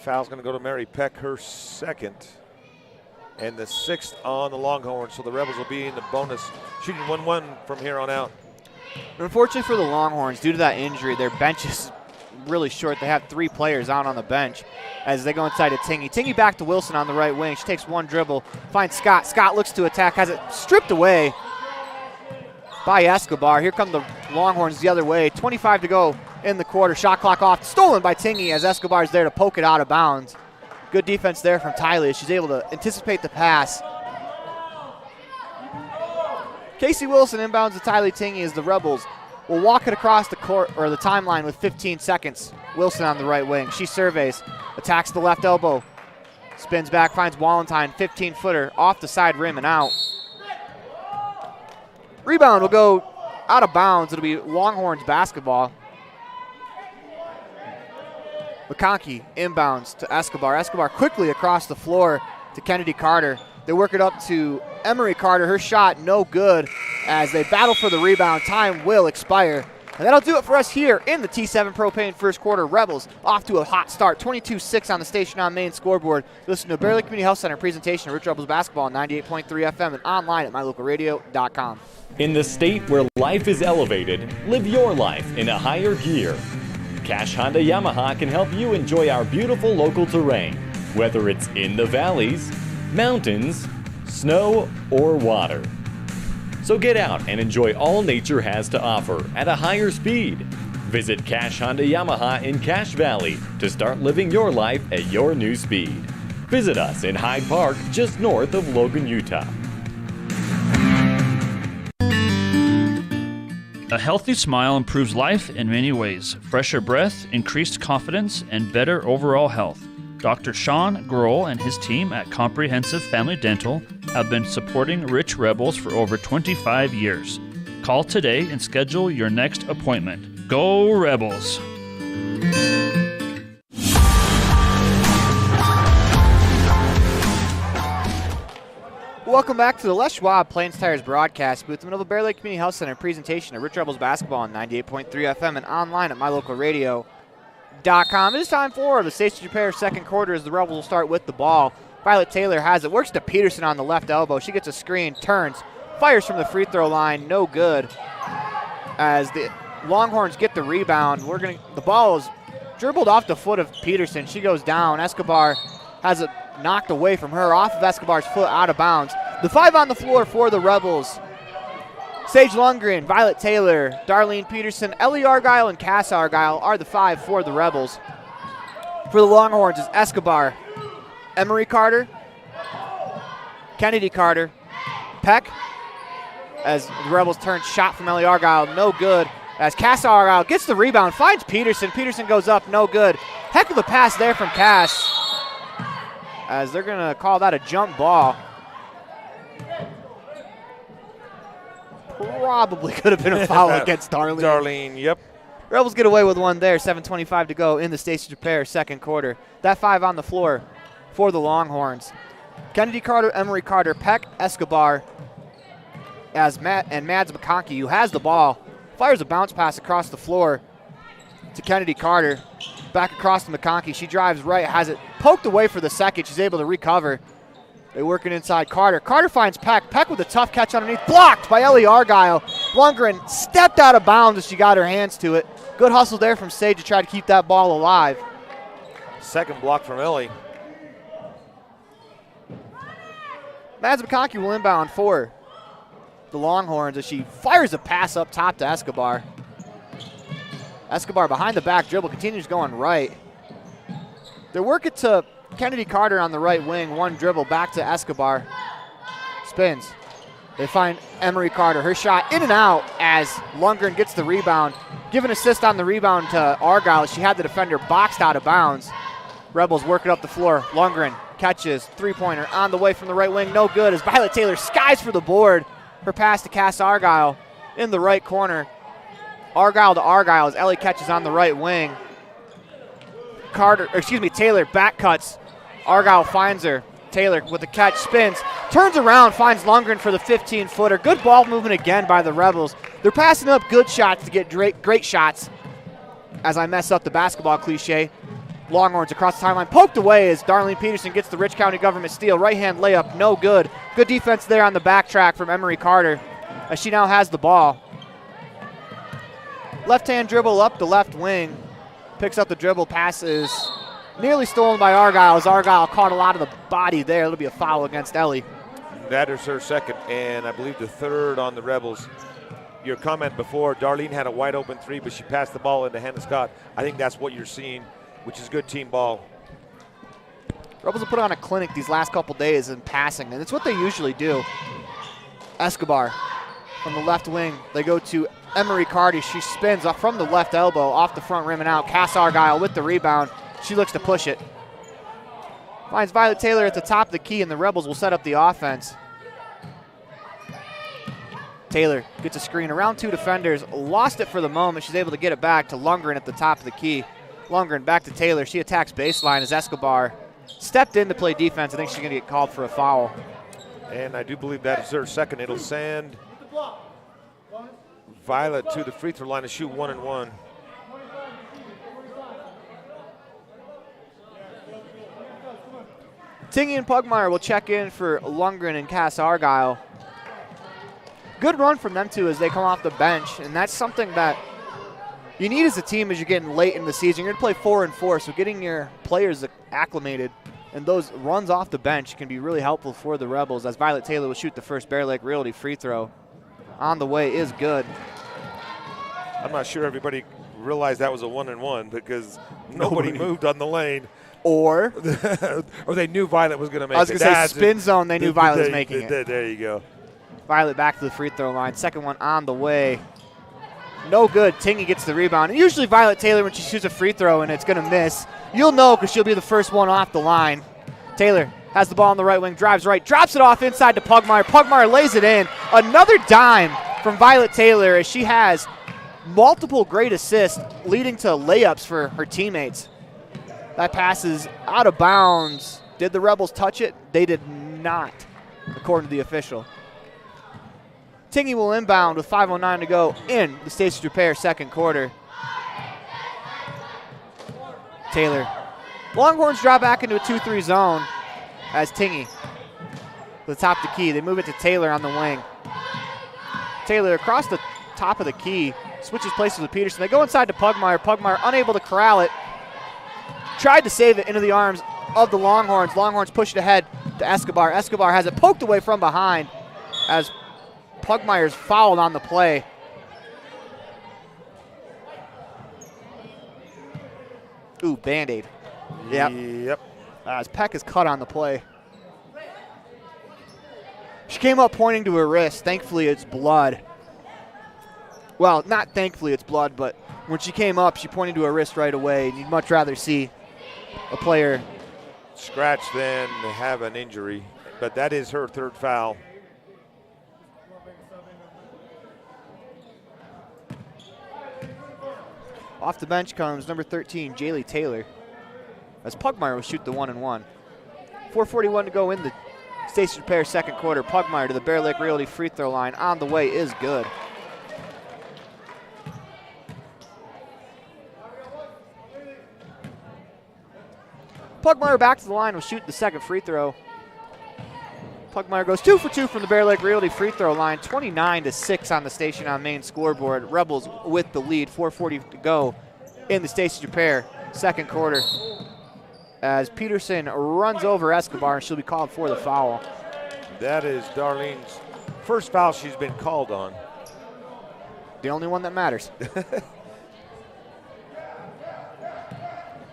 Foul's going to go to Mary Peck, her second, and the 6th on the Longhorns. So the Rebels will be in the bonus, shooting 1-1 from here on out. Unfortunately for the Longhorns, due to that injury, their bench is really short. They have 3 players out on the bench as they go inside to Tingy. Tingy back to Wilson on the right wing. She takes one dribble, finds Scott. Scott looks to attack, has it stripped away by Escobar. Here come the Longhorns the other way. 25 to go in the quarter. Shot clock off. Stolen by Tingy as Escobar's there to poke it out of bounds. Good defense there from Tylee. She's able to anticipate the pass. Casey Wilson inbounds to Tylee Tingy as the Rebels will walk it across the court or the timeline with 15 seconds. Wilson on the right wing. She surveys, attacks the left elbow, spins back, finds Wallentyne, 15-footer off the side rim and out. Rebound will go out of bounds. It'll be Longhorns basketball. McConkey inbounds to Escobar. Escobar quickly across the floor to Kennedy Carter. They work it up to Emery Carter. Her shot no good as they battle for the rebound. Time will expire. And that'll do it for us here in the T7 Propane first quarter. Rebels off to a hot start. 22-6 on the station on main scoreboard. Listen to Bear Lake Community Health Center presentation of Rich Rebels basketball on 98.3 FM and online at mylocalradio.com. In the state where life is elevated, live your life in a higher gear. Cash Honda Yamaha can help you enjoy our beautiful local terrain, whether it's in the valleys, mountains, snow, or water. So get out and enjoy all nature has to offer at a higher speed. Visit Cash Honda Yamaha in Cache Valley to start living your life at your new speed. Visit us in Hyde Park, just north of Logan, Utah. A healthy smile improves life in many ways. Fresher breath, increased confidence, and better overall health. Dr. Sean Grohl and his team at Comprehensive Family Dental have been supporting Rich Rebels for over 25 years. Call today and schedule your next appointment. Go Rebels! Welcome back to the Les Schwab Plains Tires broadcast booth in the middle of the Bear Lake Community Health Center presentation of Rich Rebels basketball on 98.3 FM and online at mylocalradio.com. It is time for the Station Repair second quarter as the Rebels will start with the ball. Violet Taylor has it, works to Peterson on the left elbow. She gets a screen, turns, fires from the free throw line, no good. As the Longhorns get the rebound, the ball is dribbled off the foot of Peterson. She goes down. Escobar has it knocked away from her, off of Escobar's foot, out of bounds. The 5 on the floor for the Rebels: Sage Lundgren, Violet Taylor, Darlene Peterson, Ellie Argyle, and Cass Argyle are the 5 for the Rebels. For the Longhorns is Escobar, Emery Carter, Kennedy Carter, Peck, as the Rebels turn shot from Ellie Argyle, no good. As Cass Argyle gets the rebound, finds Peterson. Peterson goes up, no good. Heck of a pass there from Cass, as they're going to call that a jump ball. Probably could have been a foul against Darlene. Darlene, yep. Rebels get away with one there, 7:25 to go in the Stacey Repair second quarter. That 5 on the floor for the Longhorns: Kennedy Carter, Emery Carter, Peck, Escobar, as Mads McConkey, who has the ball, fires a bounce pass across the floor to Kennedy Carter. Back across to McConkey. She drives right, has it poked away for the second. She's able to recover. They're working inside Carter. Carter finds Peck. Peck with a tough catch underneath. Blocked by Ellie Argyle. Lundgren stepped out of bounds as she got her hands to it. Good hustle there from Sage to try to keep that ball alive. Second block from Ellie. Mads McConkey will inbound for the Longhorns as she fires a pass up top to Escobar. Escobar behind the back dribble, continues going right. They're working to Kennedy Carter on the right wing. One dribble back to Escobar. Spins. They find Emery Carter. Her shot in and out as Lundgren gets the rebound. Give an assist on the rebound to Argyle. She had the defender boxed out of bounds. Rebels working up the floor. Lundgren catches. Three-pointer on the way from the right wing. No good as Violet Taylor skies for the board. Her pass to Cass Argyle in the right corner. Argyle to Argyle as Ellie catches on the right wing. Taylor back cuts. Argyle finds her. Taylor with the catch, spins, turns around, finds Lundgren for the 15-footer. Good ball movement again by the Rebels. They're passing up good shots to get great shots. As I mess up the basketball cliche, Longhorns across the timeline, poked away as Darlene Peterson gets the Rich County government steal. Right-hand layup, no good. Good defense there on the backtrack from Emery Carter as she now has the ball. Left-hand dribble up the left wing. Picks up the dribble, passes. Nearly stolen by Argyle as Argyle caught a lot of the body there. It'll be a foul against Ellie. That is her second, and I believe the third on the Rebels. Your comment before, Darlene had a wide open 3, but she passed the ball into Hannah Scott. I think that's what you're seeing, which is good team ball. Rebels have put on a clinic these last couple days in passing, and it's what they usually do. Escobar from the left wing. They go to Emery Carter. She spins up from the left elbow, off the front rim and out. Cass Argyle with the rebound. She looks to push it. Finds Violet Taylor at the top of the key, and the Rebels will set up the offense. Taylor gets a screen around 2 defenders, lost it for the moment. She's able to get it back to Lundgren at the top of the key. Lundgren back to Taylor. She attacks baseline as Escobar stepped in to play defense. I think she's going to get called for a foul. And I do believe that is her second. It'll send Violet to the free throw line to shoot 1 and 1. Tingy and Pugmire will check in for Lundgren and Cass Argyle. Good run from them two as they come off the bench, and that's something that you need as a team as you're getting late in the season. You're going to play 4-4, so getting your players acclimated and those runs off the bench can be really helpful for the Rebels as Violet Taylor will shoot the first Bear Lake Realty free throw. On the way is good. I'm not sure everybody realized that was a 1 and 1 because nobody moved on the lane. Or they knew Violet was going to make it. I was going to say spin zone, they knew Violet was making it. There you go. Violet back to the free throw line. Second one on the way. No good. Tingy gets the rebound. And usually Violet Taylor, when she shoots a free throw and it's going to miss, you'll know because she'll be the first one off the line. Taylor has the ball on the right wing, drives right, drops it off inside to Pugmire. Pugmire lays it in. Another dime from Violet Taylor as she has multiple great assists leading to layups for her teammates. That pass is out of bounds. Did the Rebels touch it? They did not, according to the official. Tingy will inbound with 5:09 to go in the Stacey Repair second quarter. Taylor. Longhorns drop back into a 2-3 zone as Tingy, the top of the key. They move it to Taylor on the wing. Taylor across the top of the key, switches places with Peterson. They go inside to Pugmire. Pugmire unable to corral it. tried to save it into the arms of the Longhorns. Longhorns push it ahead to Escobar. Escobar has it poked away from behind as Pugmire's fouled on the play. Ooh, Band-Aid. Yep. As Peck is cut on the play. She came up pointing to her wrist. Thankfully, it's blood. Well, not thankfully it's blood, but when she came up, she pointed to her wrist right away, and you'd much rather see a player scratch than have an injury, but that is her third foul. Off the bench comes number 13, Jaylee Taylor, as Pugmire will shoot the 1-and-1. 4:41 to go in the Stacey Repair second quarter. Pugmire to the Bear Lake Realty free throw line on the way is good. Pugmire back to the line will shoot the second free throw. Pugmire goes 2 for 2 from the Bear Lake Realty free throw line. 29-6 on the Station on Main scoreboard. Rebels with the lead. 4:40 to go in the Stacey Repair second quarter. As Peterson runs over Escobar, and she'll be called for the foul. That is Darlene's first foul she's been called on. The only one that matters.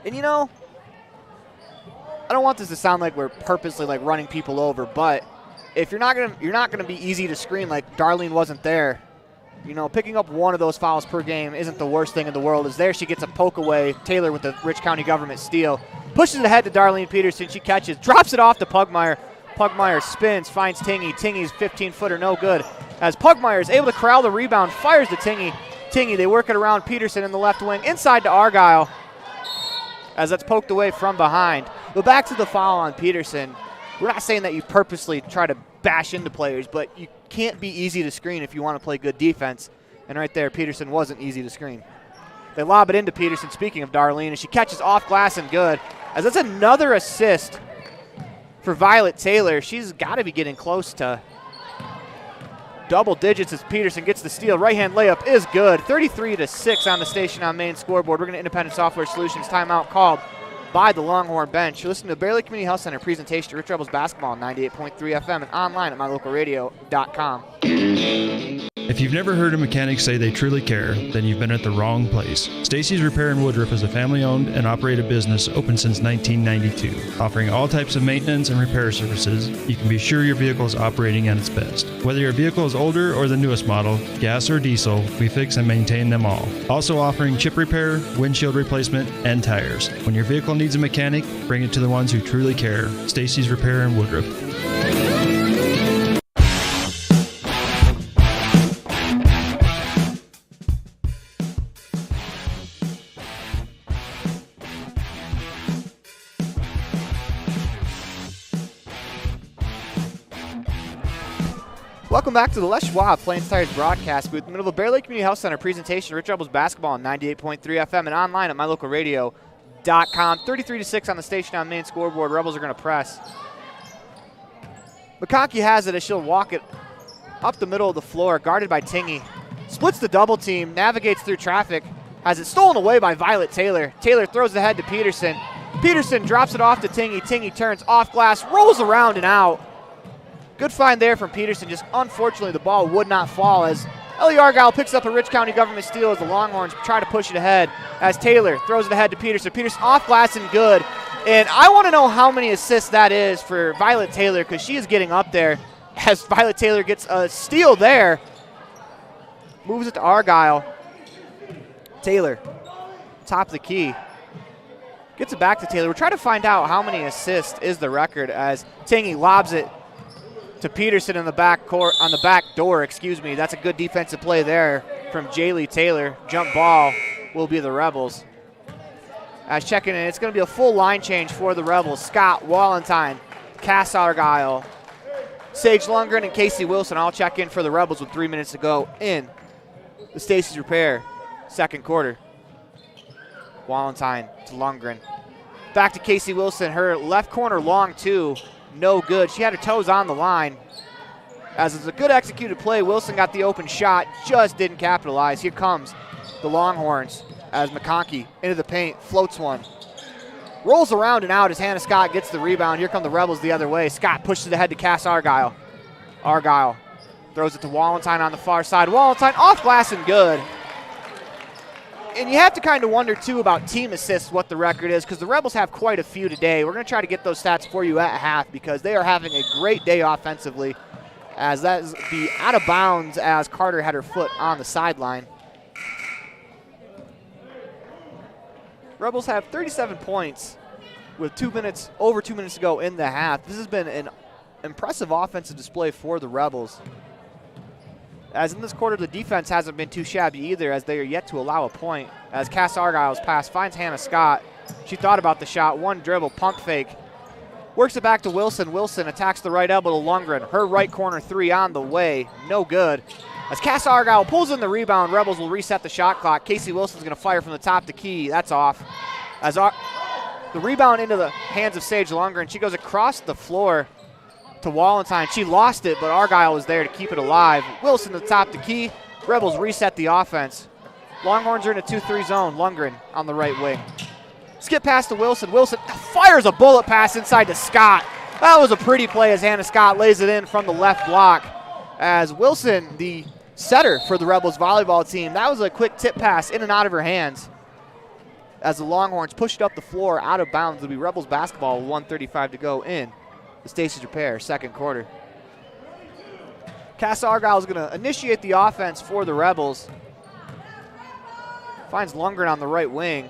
And you know, I don't want this to sound like we're purposely like running people over, but if you're not gonna be easy to screen like Darlene wasn't there. You know, picking up one of those fouls per game isn't the worst thing in the world. As there she gets a poke away. Taylor with the Rich County government steal. Pushes it ahead to Darlene Peterson. She catches, drops it off to Pugmire. Pugmire spins, finds Tingy. Tingy's 15-footer, no good. As Pugmire is able to corral the rebound, fires to Tingy. Tingy, they work it around Peterson in the left wing, inside to Argyle. As that's poked away from behind. But back to the foul on Peterson. We're not saying that you purposely try to bash into players, but you can't be easy to screen if you want to play good defense. And right there, Peterson wasn't easy to screen. They lob it into Peterson, speaking of Darlene, and she catches off glass and good. As that's another assist for Violet Taylor. She's got to be getting close to double digits as Peterson gets the steal. Right-hand layup is good. 33-6 on the Station on Main scoreboard. We're going to Independent Software Solutions timeout called by the Longhorn bench. You're listening to Bear Lake Community Health Center presentation to Rich Rebels basketball on 98.3 FM and online at mylocalradio.com. If you've never heard a mechanic say they truly care, then you've been at the wrong place. Stacy's Repair in Woodruff is a family-owned and operated business open since 1992. Offering all types of maintenance and repair services, you can be sure your vehicle is operating at its best. Whether your vehicle is older or the newest model, gas or diesel, we fix and maintain them all. Also offering chip repair, windshield replacement, and tires. When your vehicle needs a mechanic, bring it to the ones who truly care. Stacy's Repair in Woodruff. Welcome back to the Les Schwab Plains Tires broadcast booth in the middle of the Bear Lake Community Health Center presentation of Rich Rebels basketball on 98.3 FM and online at mylocalradio.com. 33-6 on the Station on Main scoreboard. Rebels are going to press. McConkey has it as she'll walk it up the middle of the floor, guarded by Tingy. Splits the double team, navigates through traffic, has it stolen away by Violet Taylor. Taylor throws it ahead to Peterson. Peterson drops it off to Tingy. Tingy turns off glass, rolls around and out. Good find there from Peterson. Just unfortunately, the ball would not fall as Ellie Argyle picks up a Rich County government steal as the Longhorns try to push it ahead as Taylor throws it ahead to Peterson. Peterson off glass and good. And I want to know how many assists that is for Violet Taylor because she is getting up there as Violet Taylor gets a steal there. Moves it to Argyle. Taylor, top of the key. Gets it back to Taylor. We're trying to find out how many assists is the record as Tingy lobs it to Peterson in the back court, on the back door, excuse me. That's a good defensive play there from Jaylee Taylor. Jump ball will be the Rebels. As checking in, it's going to be a full line change for the Rebels. Scott, Wallentyne, Cass Argyle, Sage Lundgren, and Casey Wilson all check in for the Rebels with 3 minutes to go in the Stacey's Repair second quarter. Wallentyne to Lundgren. Back to Casey Wilson. Her left corner long two. No good. She had her toes on the line. As it's a good executed play, Wilson got the open shot, just didn't capitalize. Here comes the Longhorns as McConkey into the paint, floats one. Rolls around and out as Hannah Scott gets the rebound. Here come the Rebels the other way. Scott pushes it ahead to Cass Argyle. Argyle throws it to Wallenstein on the far side. Wallenstein off glass and good. And you have to kind of wonder, too, about team assists, what the record is, because the Rebels have quite a few today. We're going to try to get those stats for you at half because they are having a great day offensively, as that is be out of bounds as Carter had her foot on the sideline. Rebels have 37 points with over 2 minutes to go in the half. This has been an impressive offensive display for the Rebels. As in this quarter, the defense hasn't been too shabby either, as they are yet to allow a point. As Cass Argyle's pass finds Hannah Scott. She thought about the shot, one dribble, pump fake. Works it back to Wilson. Wilson attacks the right elbow to Lundgren. Her right corner three on the way, no good. As Cass Argyle pulls in the rebound, Rebels will reset the shot clock. Casey Wilson's going to fire from the top to key. That's off. As the rebound into the hands of Sage Lundgren. She goes across the floor to Wallenstein. She lost it, but Argyle was there to keep it alive. Wilson to the top to key. Rebels reset the offense. Longhorns are in a 2-3 zone. Lundgren on the right wing. Skip pass to Wilson. Wilson fires a bullet pass inside to Scott. That was a pretty play as Hannah Scott lays it in from the left block. As Wilson, the setter for the Rebels volleyball team, that was a quick tip pass in and out of her hands. As the Longhorns pushed up the floor out of bounds, it'll be Rebels basketball with 1:35 to go in the Stacey's Repair second quarter. Cass Argyle is going to initiate the offense for the Rebels. Finds Lundgren on the right wing.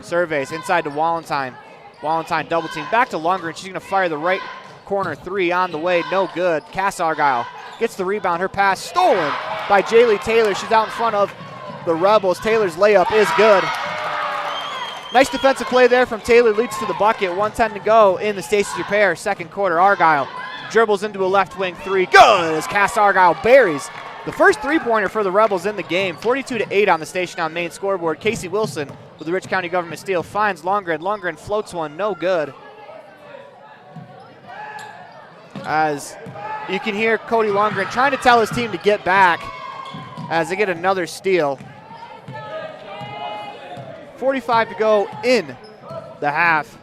Surveys inside to Wallenstein. Wallenstein double team. Back to Lundgren. She's going to fire the right corner three on the way. No good. Cass Argyle gets the rebound. Her pass stolen by Jaylee Taylor. She's out in front of the Rebels. Taylor's layup is good. Nice defensive play there from Taylor, leads to the bucket. 1:10 to go in the Stacey's Repair second quarter. Argyle dribbles into a left wing three. Good as Cass Argyle buries the first three-pointer for the Rebels in the game. 42-8 on the Station on Main scoreboard. Casey Wilson with the Rich County government steal finds Lundgren. Lundgren floats one, no good. As you can hear Cody Lundgren trying to tell his team to get back as they get another steal. 45 to go in the half.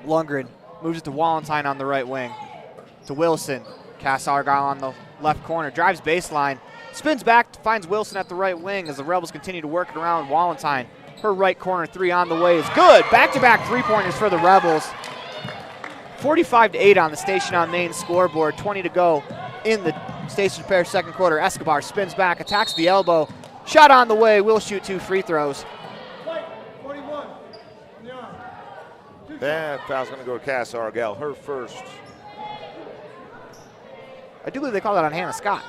Lundgren moves it to Wallenstein on the right wing. To Wilson. Cass Argyle on the left corner. Drives baseline. Spins back, finds Wilson at the right wing as the Rebels continue to work it around Wallenstein. Her right corner three on the way is good. Back-to-back three-pointers for the Rebels. 45-8 on the Station on Main scoreboard. 20 to go in the Stacey's Repair second quarter. Escobar spins back, attacks the elbow. Shot on the way, will shoot two free throws. That foul's going to go to Cass Argyle, her first. I do believe they call that on Hannah Scott.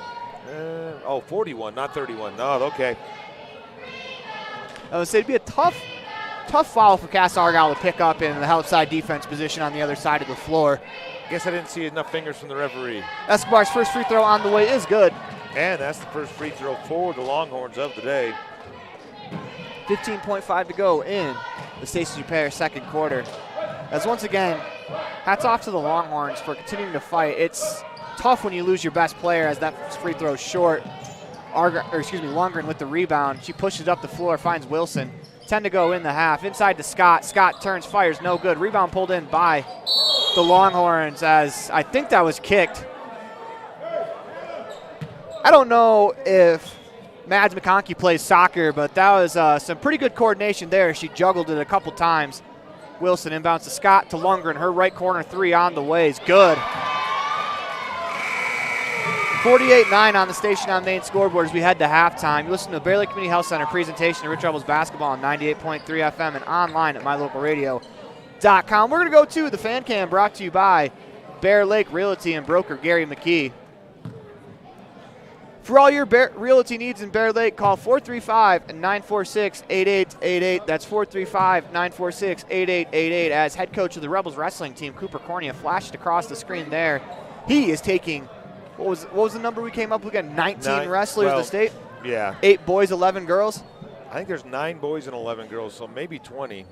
41, not 31. No, okay. I would say it'd be a tough foul for Cass Argyle to pick up in the help side defense position on the other side of the floor. Guess I didn't see enough fingers from the referee. Escobar's first free throw on the way is good. And that's the first free throw for the Longhorns of the day. 15.5 to go in the Stacey's Repair second quarter. As once again, hats off to the Longhorns for continuing to fight. It's tough when you lose your best player as that free throw is short. Lundgren with the rebound. She pushes up the floor, finds Wilson. 10 to go in the half. Inside to Scott. Scott turns, fires, no good. Rebound pulled in by the Longhorns as I think that was kicked. I don't know if Mads McConkey plays soccer, but that was some pretty good coordination there. She juggled it a couple times. Wilson inbounds to Scott to Lundgren. Her right corner three on the way is good. 48-9 on the Station on Main scoreboard as we head to halftime. You listen to the Bear Lake Community Health Center presentation of Rich Rebels basketball on 98.3 FM and online at mylocalradio.com. We're going to go to the fan cam brought to you by Bear Lake Realty and broker Gary McKee. For all your realty needs in Bear Lake, call 435-946-8888. That's 435-946-8888 as head coach of the Rebels wrestling team, Cooper Cornea, flashed across the screen there. He is taking, what was the number we came up with again? 19 wrestlers in the state? Yeah. 8 boys, 11 girls? I think there's 9 boys and 11 girls, so maybe 20.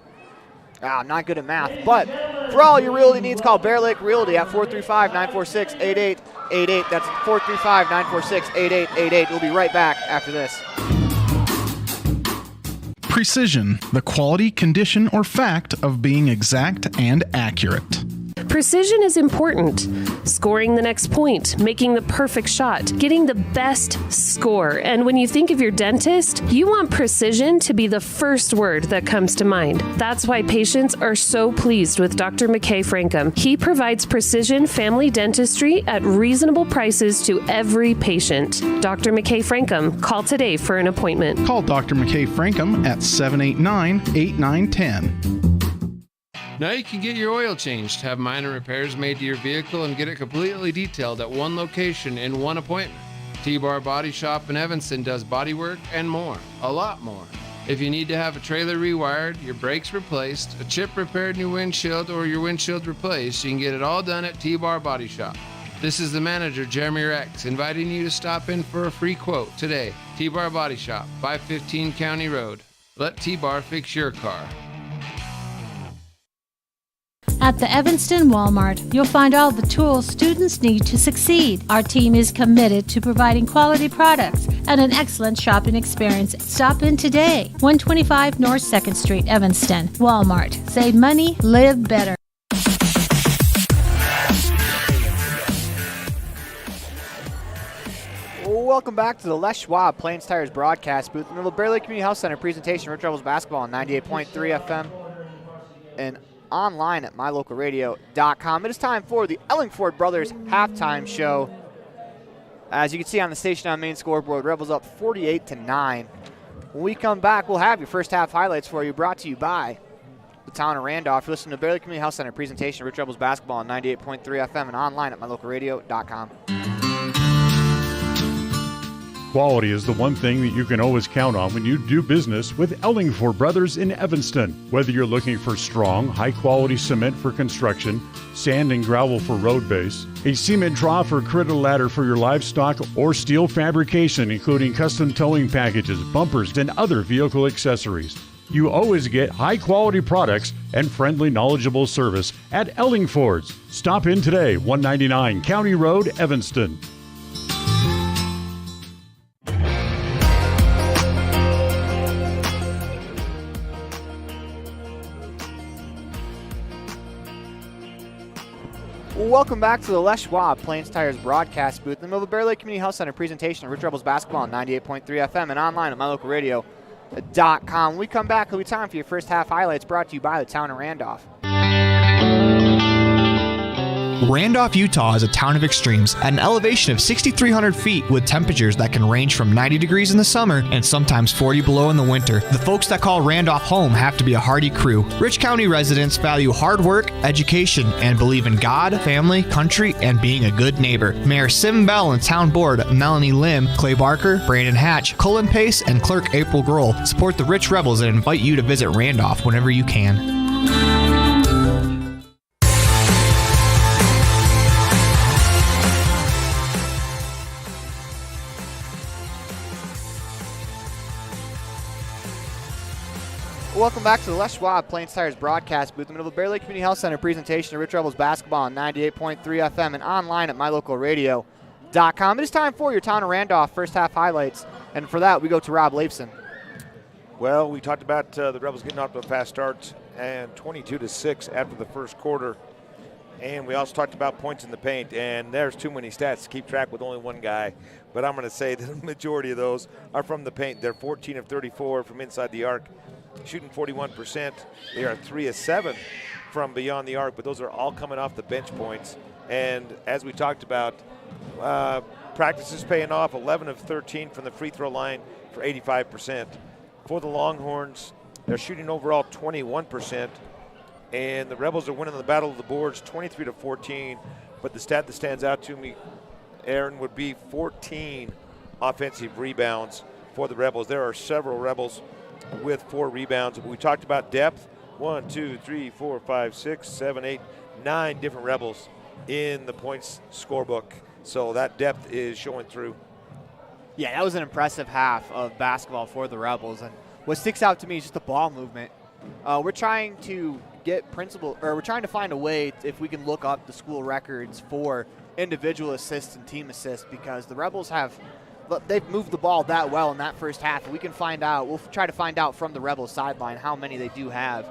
Not good at math. But for all your realty needs, call Bear Lake Realty at 435-946-8888. That's 435-946-8888. We'll be right back after this. Precision, the quality, condition, or fact of being exact and accurate. Precision is important. Scoring the next point, making the perfect shot, getting the best score. And when you think of your dentist, you want precision to be the first word that comes to mind. That's why patients are so pleased with Dr. McKay Frankum. He provides precision family dentistry at reasonable prices to every patient. Dr. McKay Frankum, call today for an appointment. Call Dr. McKay Frankum at 789-8910. Now you can get your oil changed, have minor repairs made to your vehicle, and get it completely detailed at one location in one appointment. T-Bar Body Shop in Evanston does body work and more, a lot more. If you need to have a trailer rewired, your brakes replaced, a chip repaired in your windshield, or your windshield replaced, you can get it all done at T-Bar Body Shop. This is the manager, Jeremy Rex, inviting you to stop in for a free quote today. T-Bar Body Shop, 515 County Road. Let T-Bar fix your car. At the Evanston Walmart, you'll find all the tools students need to succeed. Our team is committed to providing quality products and an excellent shopping experience. Stop in today. 125 North 2nd Street, Evanston. Walmart. Save money, live better. Welcome back to the Les Schwab Plains Tires broadcast booth in the Bear Lake Community Health Center presentation. Rich Rebels basketball on 98.3 FM and online at mylocalradio.com. It is time for the Ellingford Brothers halftime show. As you can see on the station on main scoreboard, Rebels up 48-9. When we come back, we'll have your first half highlights for you, brought to you by the town of Randolph. You're listening to Bear Lake Community Health Center presentation. Rich Rebels basketball on 98.3 FM and online at mylocalradio.com. Quality is the one thing that you can always count on when you do business with Ellingford Brothers in Evanston. Whether you're looking for strong, high-quality cement for construction, sand and gravel for road base, a cement trough or critter ladder for your livestock, or steel fabrication, including custom towing packages, bumpers, and other vehicle accessories, you always get high-quality products and friendly, knowledgeable service at Ellingford's. Stop in today, 199 County Road, Evanston. Welcome back to the Les Schwab Plains Tires broadcast booth in the middle of the Bear Lake Community Health Center presentation of Rich Rebels basketball on 98.3 FM and online at mylocalradio.com. When we come back, it'll be time for your first half highlights brought to you by the town of Randolph. Randolph, Utah is a town of extremes at an elevation of 6,300 feet with temperatures that can range from 90 degrees in the summer and sometimes 40 below in the winter. The folks that call Randolph home have to be a hardy crew. Rich County residents value hard work, education, and believe in God, family, country, and being a good neighbor. Mayor Sim Bell and Town Board Melanie Lim, Clay Barker, Brandon Hatch, Cullen Pace, and Clerk April Grohl support the Rich Rebels and invite you to visit Randolph whenever you can. Welcome back to the Les Schwab Plains Tires broadcast booth in the middle of the Bear Lake Community Health Center presentation of Rich Rebels basketball on 98.3 FM and online at mylocalradio.com. It is time for your town of Randolph first half highlights, and for that we go to Rob Leifson. Well, we talked about the Rebels getting off to a fast start and 22-6 after the first quarter, and we also talked about points in the paint, and there's too many stats to keep track with only one guy, but I'm going to say the majority of those are from the paint. They're 14 of 34 from inside the arc, shooting 41%. They are 3 of 7 from beyond the arc, but those are all coming off the bench points. And as we talked about, practice is paying off. 11 of 13 from the free throw line for 85%. For the Longhorns, they're shooting overall 21%, and the Rebels are winning the battle of the boards 23-14. But the stat that stands out to me, Aaron, would be 14 offensive rebounds for the Rebels. There are several Rebels with 4 rebounds. We talked about depth. 1, 2, 3, 4, 5, 6, 7, 8, 9 different Rebels in the points scorebook. So that depth is showing through. Yeah, that was an impressive half of basketball for the Rebels. And what sticks out to me is just the ball movement. We're trying to we're trying to find a way if we can look up the school records for individual assists and team assists, because the Rebels have they've moved the ball that well in that first half. We can find out. We'll try to find out from the Rebels sideline how many they do have,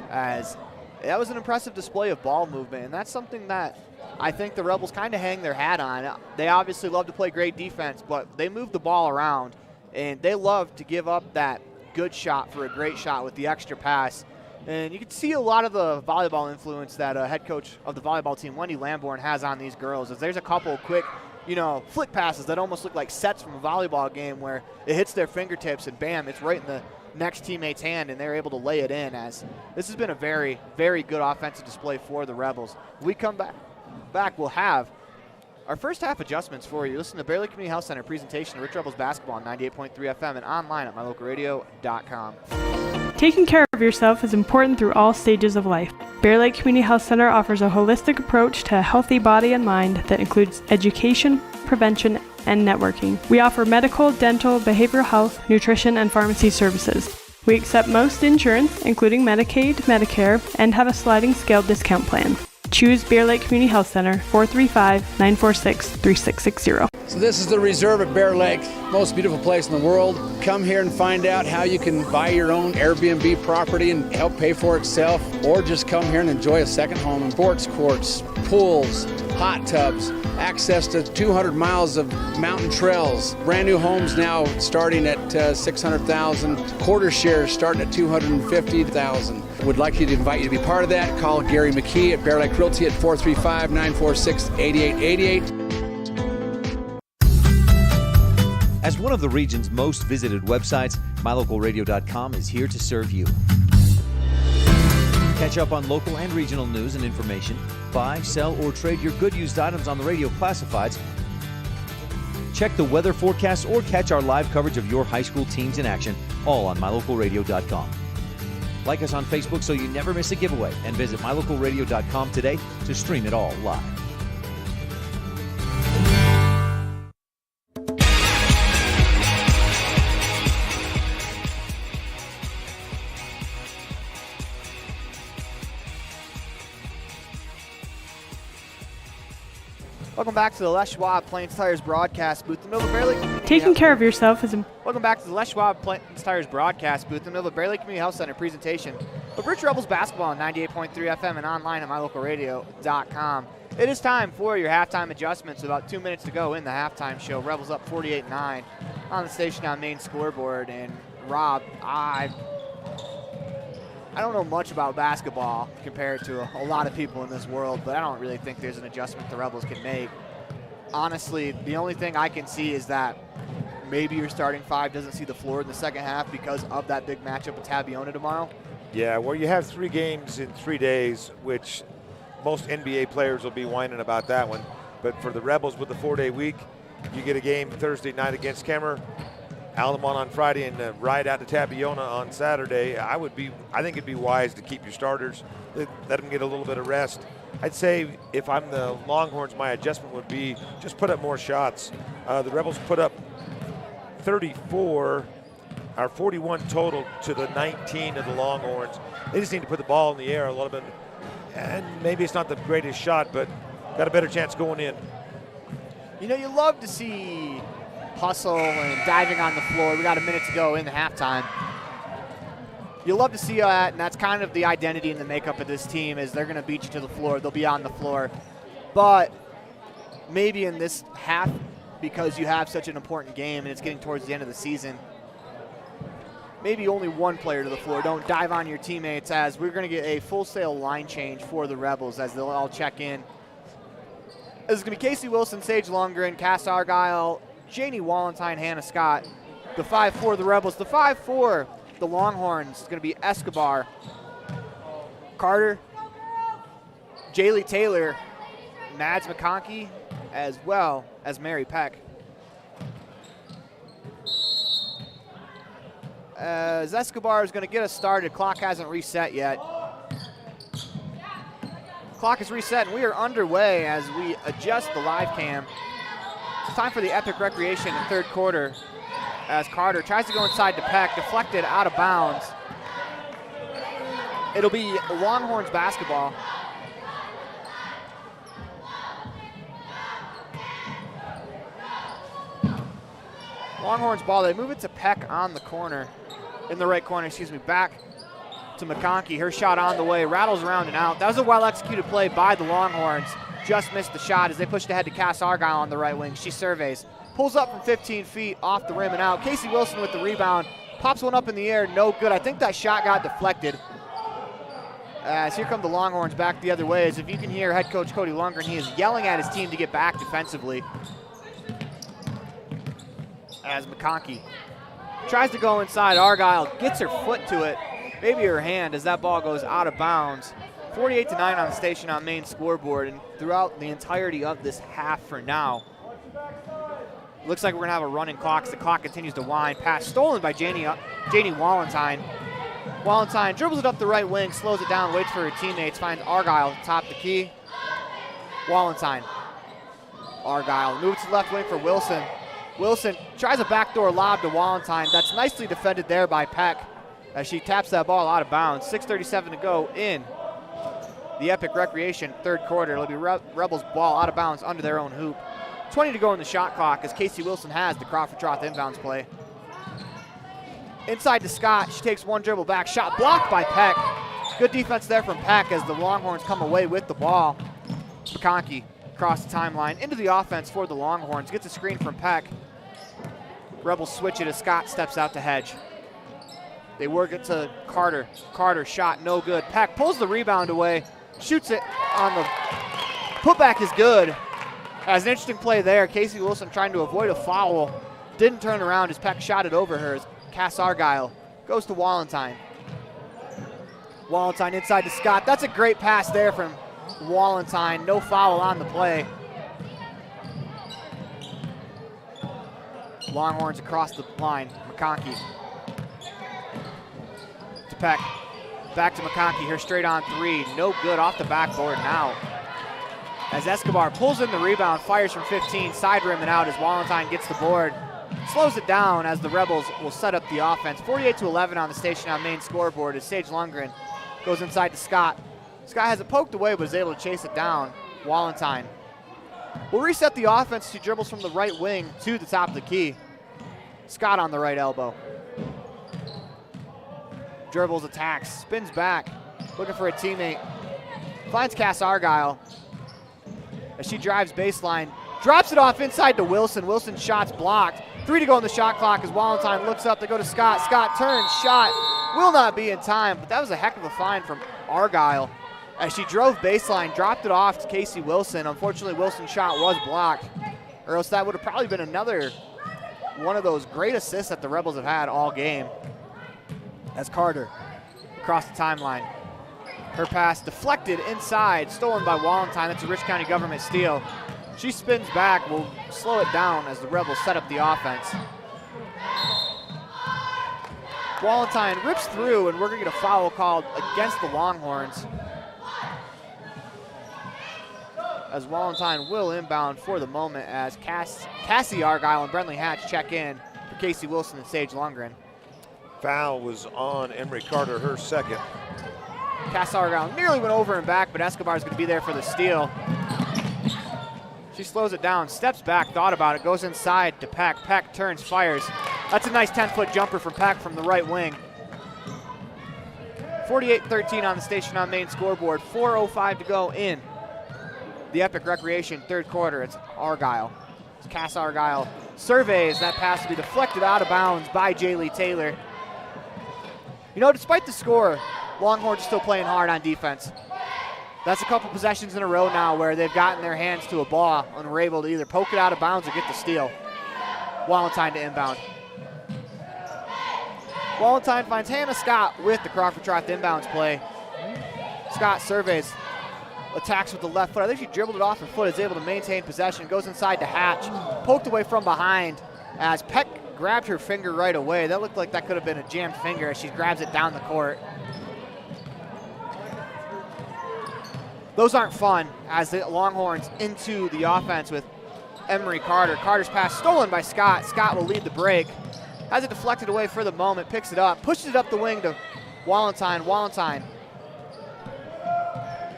as that was an impressive display of ball movement, and that's something that I think the Rebels kind of hang their hat on. They obviously love to play great defense, but they move the ball around, and they love to give up that good shot for a great shot with the extra pass. And you can see a lot of the volleyball influence that head coach of the volleyball team, Wendy Lamborn, has on these girls. As there's a couple quick, flick passes that almost look like sets from a volleyball game where it hits their fingertips and bam, it's right in the next teammate's hand, and they're able to lay it in. As this has been a very, very good offensive display for the Rebels. When we come back, we'll have our first half adjustments for you. Listen to Bear Lake Community Health Center presentation of Rich Rebels basketball on 98.3 FM and online at mylocalradio.com. Taking care of yourself is important through all stages of life. Bear Lake Community Health Center offers a holistic approach to a healthy body and mind that includes education, prevention, and networking. We offer medical, dental, behavioral health, nutrition, and pharmacy services. We accept most insurance, including Medicaid, Medicare, and have a sliding scale discount plan. Choose Bear Lake Community Health Center, 435-946-3660. So this is the Reserve at Bear Lake, most beautiful place in the world. Come here and find out how you can buy your own Airbnb property and help pay for itself, or just come here and enjoy a second home in sports courts, pools, hot tubs, access to 200 miles of mountain trails, brand new homes now starting at $600,000, quarter shares starting at $250,000. Would like you to invite you to be part of that. Call Gary McKee at Bear Lake Realty at 435-946-8888. As one of the region's most visited websites, mylocalradio.com is here to serve you. Catch up on local and regional news and information. Buy, sell, or trade your good used items on the radio classifieds. Check the weather forecast or catch our live coverage of your high school teams in action, all on mylocalradio.com. Like us on Facebook so you never miss a giveaway, and visit mylocalradio.com today to stream it all live. Welcome back to the Les Schwab Plains Tires broadcast booth in the middle of Bear Lake Community Taking care of yourself is important. Welcome back to the Les Schwab Plains Tires broadcast booth in the middle of Bear Lake Community Health Center presentation of Rich Rebels basketball on 98.3 FM and online at mylocalradio.com. It is time for your halftime adjustments. About 2 minutes to go in the halftime show. Rebels up 48-9 on the station on main scoreboard. And Rob, I don't know much about basketball compared to a lot of people in this world, but I don't really think there's an adjustment the Rebels can make. Honestly, the only thing I can see is that maybe your starting five doesn't see the floor in the second half because of that big matchup with Tabiona tomorrow. Yeah, well, you have 3 games in 3 days, which most NBA players will be whining about that one. But for the Rebels with the 4-day week, you get a game Thursday night against Kemmer, Altamont on Friday, and ride out to Tabiona on Saturday. I think it'd be wise to keep your starters, let them get a little bit of rest. I'd say if I'm the Longhorns, my adjustment would be just put up more shots. The Rebels put up 34, or 41 total to the 19 of the Longhorns. They just need to put the ball in the air a little bit. And maybe it's not the greatest shot, but got a better chance going in. You know, you love to see hustle and diving on the floor. We got a minute to go in the halftime. You love to see that, and that's kind of the identity and the makeup of this team is they're going to beat you to the floor. They'll be on the floor. But maybe in this half, because you have such an important game and it's getting towards the end of the season, maybe only one player to the floor. Don't dive on your teammates, as we're going to get a full sail line change for the Rebels as they'll all check in. This is going to be Casey Wilson, Sage Lundgren, Cass Argyle, Janie Wallentyne, Hannah Scott. The 5-4, the Rebels. The 5-4, the Longhorns, is going to be Escobar, Carter, Jaylee Taylor, Mads McConkey, as well as Mary Peck. As Escobar is going to get us started, clock hasn't reset yet. Clock is reset, and we are underway as we adjust the live cam. It's time for the Epic Recreation in the third quarter as Carter tries to go inside to Peck, deflected out of bounds. It'll be Longhorns basketball. Longhorns ball. They move it to Peck on the corner, in the right corner, back to McConkey. Her shot on the way, rattles around and out. That was a well-executed play by the Longhorns. Just missed the shot as they pushed ahead to Cass Argyle on the right wing. She surveys, pulls up from 15 feet off the rim and out. Casey Wilson with the rebound, pops one up in the air, no good. I think that shot got deflected. As here come the Longhorns back the other way. As if you can hear head coach Cody Lundgren, he is yelling at his team to get back defensively. As McConkey tries to go inside, Argyle gets her foot to it, maybe her hand, as that ball goes out of bounds. 48-9 on the station on main scoreboard, and throughout the entirety of this half for now. Looks like we're gonna have a running clock as the clock continues to wind. Pass stolen by Janie Wallentyne. Wallentyne dribbles it up the right wing, slows it down, waits for her teammates, finds Argyle top the key. Wallentyne. Argyle moves to the left wing for Wilson. Wilson tries a backdoor lob to Wallentyne. That's nicely defended there by Peck as she taps that ball out of bounds. 6:37 to go in the Epic Recreation third quarter. It'll be Rebels ball out of bounds under their own hoop. 20 to go in the shot clock as Casey Wilson has the Crawford Troth inbounds play. Inside to Scott. She takes one dribble back. Shot blocked by Peck. Good defense there from Peck as the Longhorns come away with the ball. McConkey across the timeline into the offense for the Longhorns. Gets a screen from Peck. Rebels switch it as Scott steps out to Hedge. They work it to Carter. Carter shot no good. Peck pulls the rebound away. Shoots it on the putback is good. As an interesting play there. Casey Wilson trying to avoid a foul. Didn't turn around as Peck shot it over her. Cass Argyle goes to Wallentyne. Wallentyne inside to Scott. That's a great pass there from Wallentyne. No foul on the play. Longhorns across the line. McConkey to Peck. Back to McConkey here, straight on three. No good off the backboard now. As Escobar pulls in the rebound, fires from 15, side rim and out as Wallentyne gets the board. Slows it down as the Rebels will set up the offense. 48-11 on the station on main scoreboard as Sage Lundgren goes inside to Scott. Scott has it poked away but is able to chase it down. Wallentyne will reset the offense to dribbles from the right wing to the top of the key. Scott on the right elbow. Dribbles, attacks, spins back, looking for a teammate. Finds Cass Argyle as she drives baseline. Drops it off inside to Wilson. Wilson's shot's blocked. 3 to go on the shot clock as Wallentyne looks up. They go to Scott. Scott turns, shot will not be in time, but that was a heck of a find from Argyle as she drove baseline, dropped it off to Casey Wilson. Unfortunately, Wilson's shot was blocked, or else that would have probably been another one of those great assists that the Rebels have had all game. As Carter across the timeline. Her pass deflected inside, stolen by Wallentyne. That's a Rich County government steal. She spins back, will slow it down as the Rebels set up the offense. Wallentyne rips through, and we're going to get a foul called against the Longhorns. As Wallentyne will inbound for the moment as Cassie Argyle and Brentley Hatch check in for Casey Wilson and Sage Lundgren. Foul was on Emery Carter, her second. Cass Argyle nearly went over and back, but Escobar's going to be there for the steal. She slows it down, steps back, thought about it, goes inside to Peck. Peck turns, fires. That's a nice 10-foot jumper from Peck from the right wing. 48-13 on the station on main scoreboard. 4:05 to go in the Epic Recreation third quarter. It's Argyle. It's Cass Argyle surveys that pass to be deflected out of bounds by Jaylee Taylor. You know, despite the score, Longhorns are still playing hard on defense. That's a couple possessions in a row now where they've gotten their hands to a ball and were able to either poke it out of bounds or get the steal. Wallentyne to inbound. Wallentyne finds Hannah Scott with the Crawford Troth inbounds play. Scott surveys, attacks with the left foot. I think she dribbled it off her foot, is able to maintain possession, goes inside to Hatch, poked away from behind as Peck grabbed her finger right away. That looked like that could have been a jammed finger as she grabs it down the court. Those aren't fun as the Longhorns into the offense with Emery Carter. Carter's pass stolen by Scott. Scott will lead the break. Has it deflected away for the moment, picks it up, pushes it up the wing to Wallentyne. Wallentyne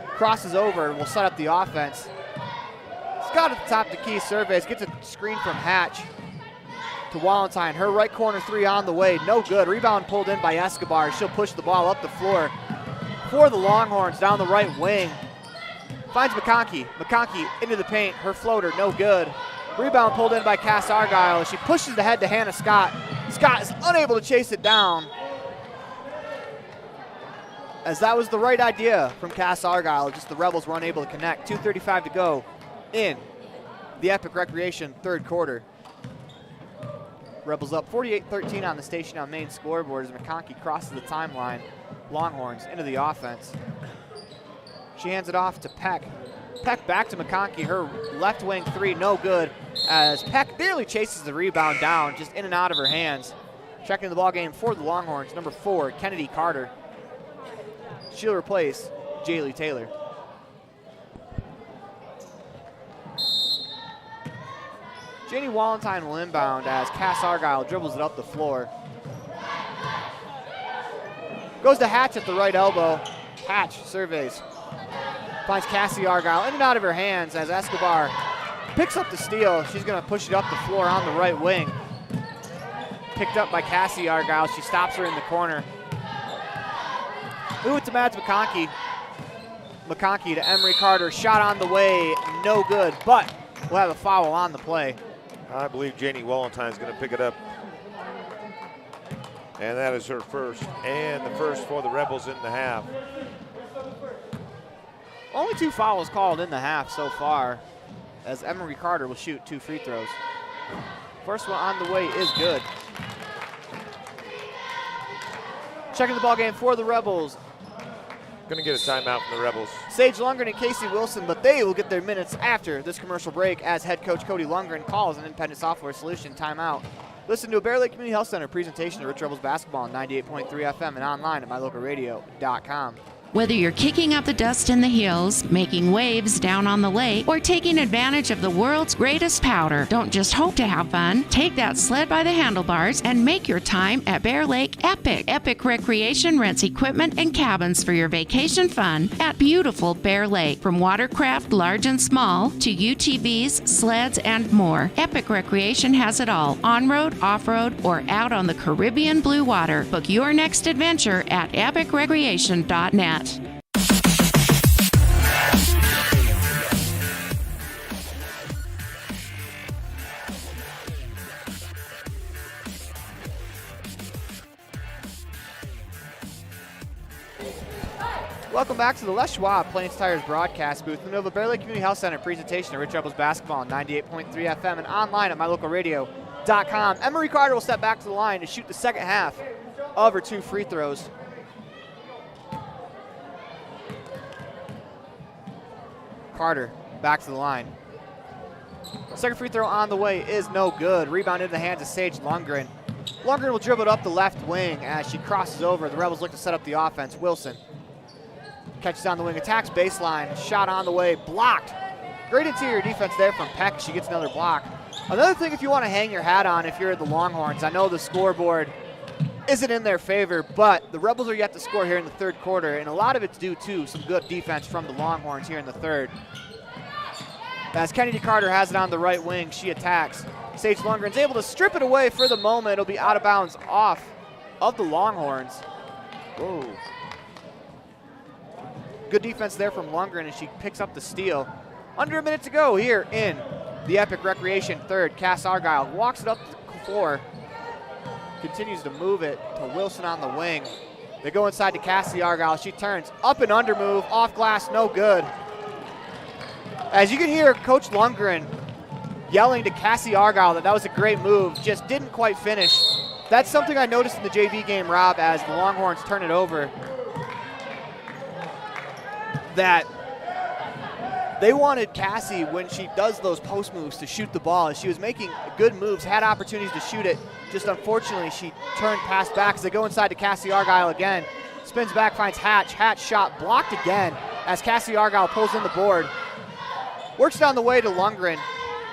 crosses over and will set up the offense. Scott at the top of the key surveys, gets a screen from Hatch. to Wallenstein. Her right corner three on the way. No good. Rebound pulled in by Escobar. She'll push the ball up the floor for the Longhorns down the right wing. Finds McConkey. McConkey into the paint. Her floater, no good. Rebound pulled in by Cass Argyle. She pushes it ahead to Hannah Scott. Scott is unable to chase it down, as that was the right idea from Cass Argyle. Just the Rebels were unable to connect. 2:35 to go in the Epic Recreation third quarter. Rebels up 48-13 on the station on main scoreboard as McConkey crosses the timeline. Longhorns into the offense. She hands it off to Peck. Peck back to McConkey. Her left wing three, no good, as Peck barely chases the rebound down, just in and out of her hands. Checking the ball game for the Longhorns, number 4, Kennedy Carter. She'll replace Jaylee Taylor. Janie Wallenstein will inbound as Cass Argyle dribbles it up the floor. Goes to Hatch at the right elbow. Hatch surveys. Finds Cassie Argyle in and out of her hands as Escobar picks up the steal. She's going to push it up the floor on the right wing. Picked up by Cassie Argyle. She stops her in the corner. Move it to Mads McConkey. McConkey to Emery Carter. Shot on the way, no good, but we'll have a foul on the play. I believe Janie Wallenstein is going to pick it up. And that is her first, and the first for the Rebels in the half. Only 2 fouls called in the half so far, as Emery Carter will shoot 2 free throws. First one on the way is good. Checking the ball game for the Rebels. Going to get a timeout from the Rebels. Sage Lundgren and Casey Wilson, but they will get their minutes after this commercial break as head coach Cody Lundgren calls an independent software solution timeout. Listen to a Bear Lake Community Health Center presentation of Rich Rebels basketball on 98.3 FM and online at mylocalradio.com. Whether you're kicking up the dust in the hills, making waves down on the lake, or taking advantage of the world's greatest powder, don't just hope to have fun. Take that sled by the handlebars and make your time at Bear Lake epic. Epic Recreation rents equipment and cabins for your vacation fun at beautiful Bear Lake. From watercraft, large and small, to UTVs, sleds, and more, Epic Recreation has it all. On-road, off-road, or out on the Caribbean blue water. Book your next adventure at epicrecreation.net. Welcome back to the Les Schwab Plains Tires broadcast booth in the Nova Bear Lake Community Health Center presentation of Rich Rebels basketball on 98.3 FM and online at mylocalradio.com. Emery Carter will step back to the line to shoot the second half of her 2 free throws. Carter back to the line. Second free throw on the way is no good. Rebound into the hands of Sage Lundgren. Lundgren will dribble it up the left wing as she crosses over. The Rebels look to set up the offense. Wilson catches on the wing, attacks baseline. Shot on the way, blocked. Great interior defense there from Peck. She gets another block. Another thing if you want to hang your hat on if you're the Longhorns, I know the scoreboard isn't in their favor, but the Rebels are yet to score here in the third quarter, and a lot of it's due to some good defense from the Longhorns here in the third. As Kennedy Carter has it on the right wing, she attacks. Sage Lundgren's able to strip it away for the moment. It'll be out of bounds off of the Longhorns. Whoa. Good defense there from Lundgren, and she picks up the steal. Under a minute to go here in the Epic Recreation third. Cass Argyle walks it up the floor. Continues to move it to Wilson on the wing. They go inside to Cassie Argyle. She turns up and under move, off glass, no good. As you can hear Coach Lundgren yelling to Cassie Argyle that was a great move, just didn't quite finish. That's something I noticed in the JV game, Rob, as the Longhorns turn it over, that they wanted Cassie, when she does those post moves, to shoot the ball. She was making good moves, had opportunities to shoot it. Just unfortunately, she turned pass back as they go inside to Cassie Argyle again. Spins back, finds Hatch. Hatch shot blocked again as Cassie Argyle pulls in the board. Works down the way to Lundgren.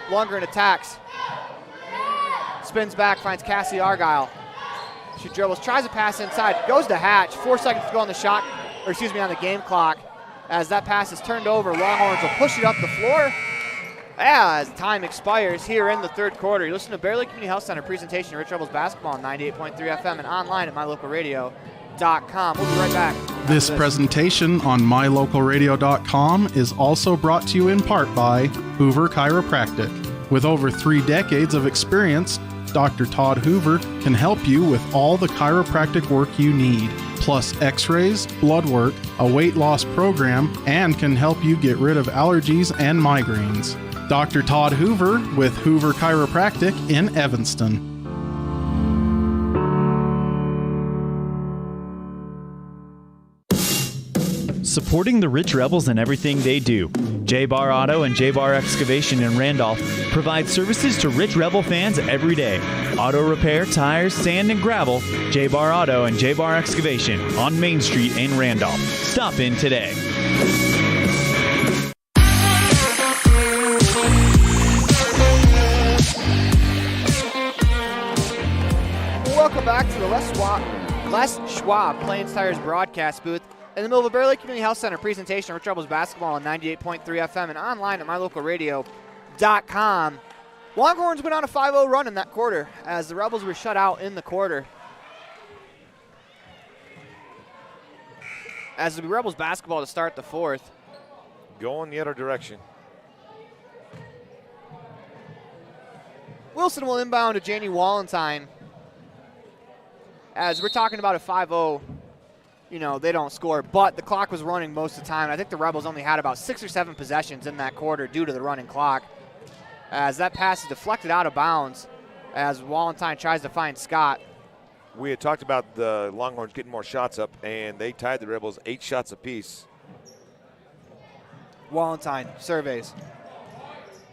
Lundgren attacks. Spins back, finds Cassie Argyle. She dribbles, tries to pass inside, goes to Hatch. 4 seconds to go on the shot, or excuse me, on the game clock. As that pass is turned over, Longhorns will push it up the floor. as time expires here in the third quarter. You listen to Bear Lake Community Health Center presentation of Rich Rebels basketball on 98.3 FM and online at mylocalradio.com. We'll be right back. This presentation on mylocalradio.com is also brought to you in part by Hoover Chiropractic. With over 3 decades of experience, Dr. Todd Hoover can help you with all the chiropractic work you need, plus x-rays, blood work, a weight loss program, and can help you get rid of allergies and migraines. Dr. Todd Hoover with Hoover Chiropractic in Evanston. Supporting the Rich Rebels in everything they do. J-Bar Auto and J-Bar Excavation in Randolph provide services to Rich Rebel fans every day. Auto repair, tires, sand, and gravel. J-Bar Auto and J-Bar Excavation on Main Street in Randolph. Stop in today. Welcome back to the Les Schwab Plains Tires broadcast booth in the middle of the Bear Lake Community Health Center presentation of Rich Rebels basketball on 98.3 FM and online at mylocalradio.com. Longhorns went on a 5-0 run in that quarter as the Rebels were shut out in the quarter. As the Rebels basketball to start the fourth. Going the other direction. Wilson will inbound to Janie Wallenstein. As we're talking about a 5-0, you know, they don't score, but the clock was running most of the time. I think the Rebels only had about 6 or 7 possessions in that quarter due to the running clock. As that pass is deflected out of bounds as Wallenstein tries to find Scott. We had talked about the Longhorns getting more shots up, and they tied the Rebels 8 shots apiece. Wallenstein surveys.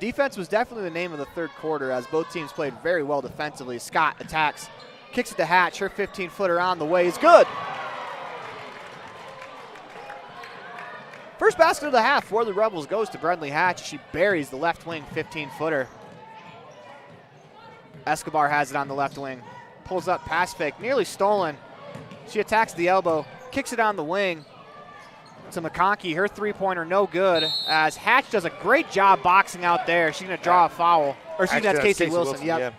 Defense was definitely the name of the third quarter as both teams played very well defensively. Scott attacks, kicks it to Hatch. Her 15-footer on the way is good. First basket of the half for the Rebels goes to Brentley Hatch. She buries the left wing 15-footer. Escobar has it on the left wing. Pulls up, pass fake, nearly stolen. She attacks the elbow, kicks it on the wing to McConkey. Her three-pointer no good as Hatch does a great job boxing out there. She's going to draw a foul. Or excuse me, that's Casey Wilson. Yep. Yeah.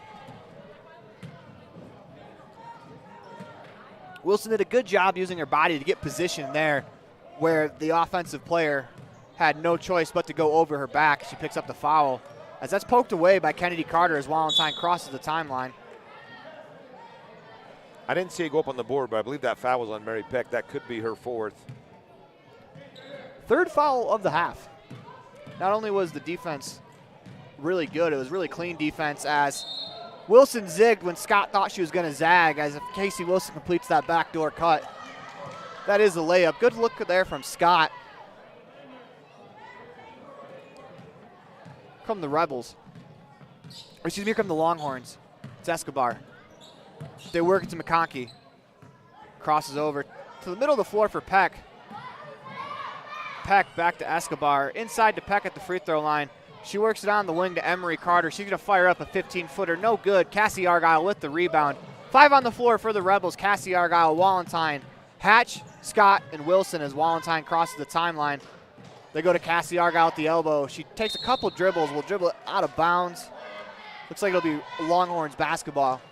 Wilson did a good job using her body to get position there where the offensive player had no choice but to go over her back. She picks up the foul as that's poked away by Kennedy Carter as Wallenstein crosses the timeline. I didn't see it go up on the board, but I believe that foul was on Mary Peck. That could be her 4th. Third foul of the half. Not only was the defense really good, it was really clean defense as Wilson zigged when Scott thought she was going to zag as if Casey Wilson completes that backdoor cut. That is a layup. Good look there from Scott. Come the Rebels. Or excuse me, here come the Longhorns. It's Escobar. They work it to McConkey. Crosses over to the middle of the floor for Peck. Peck back to Escobar. Inside to Peck at the free throw line. She works it on the wing to Emery Carter. She's going to fire up a 15-footer. No good. Cassie Argyle with the rebound. 5 on the floor for the Rebels. Cassie Argyle, Wallenstein, Hatch, Scott, and Wilson as Wallenstein crosses the timeline. They go to Cassie Argyle at the elbow. She takes a couple dribbles. Will dribble it out of bounds. Looks like it'll be Longhorns basketball.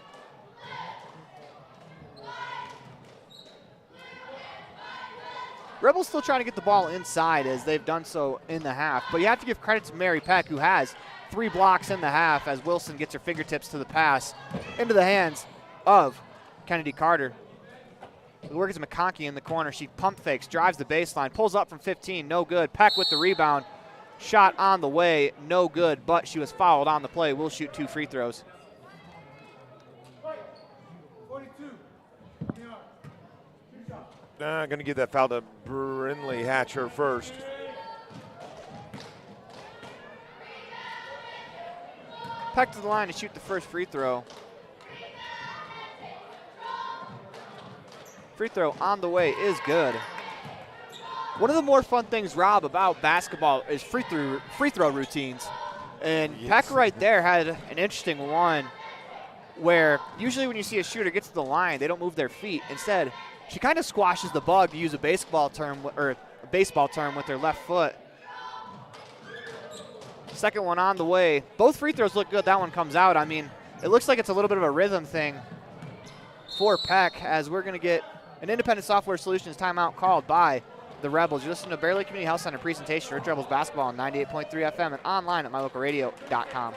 Rebels still trying to get the ball inside as they've done so in the half. But you have to give credit to Mary Peck, who has 3 blocks in the half as Wilson gets her fingertips to the pass into the hands of Kennedy Carter. The work is McConkey in the corner. She pump fakes, drives the baseline, pulls up from 15, no good. Peck with the rebound. Shot on the way, no good, but she was fouled on the play. Will shoot 2 free throws. Going to give that foul to Brinley Hatcher first. Peck to the line to shoot the first free throw. Free throw on the way is good. One of the more fun things, Rob, about basketball is free throw routines. And yes. Peck right there had an interesting one where usually when you see a shooter get to the line, they don't move their feet. Instead, she kind of squashes the bug, to use a baseball term, or a baseball term, with her left foot. Second one on the way. Both free throws look good. That one comes out. I mean, it looks like it's a little bit of a rhythm thing for Peck, as we're going to get an Independent Software Solutions timeout called by the Rebels. You're listening to Bear Lake Community Health Center presentation, Rich Rebels basketball on 98.3 FM and online at mylocalradio.com.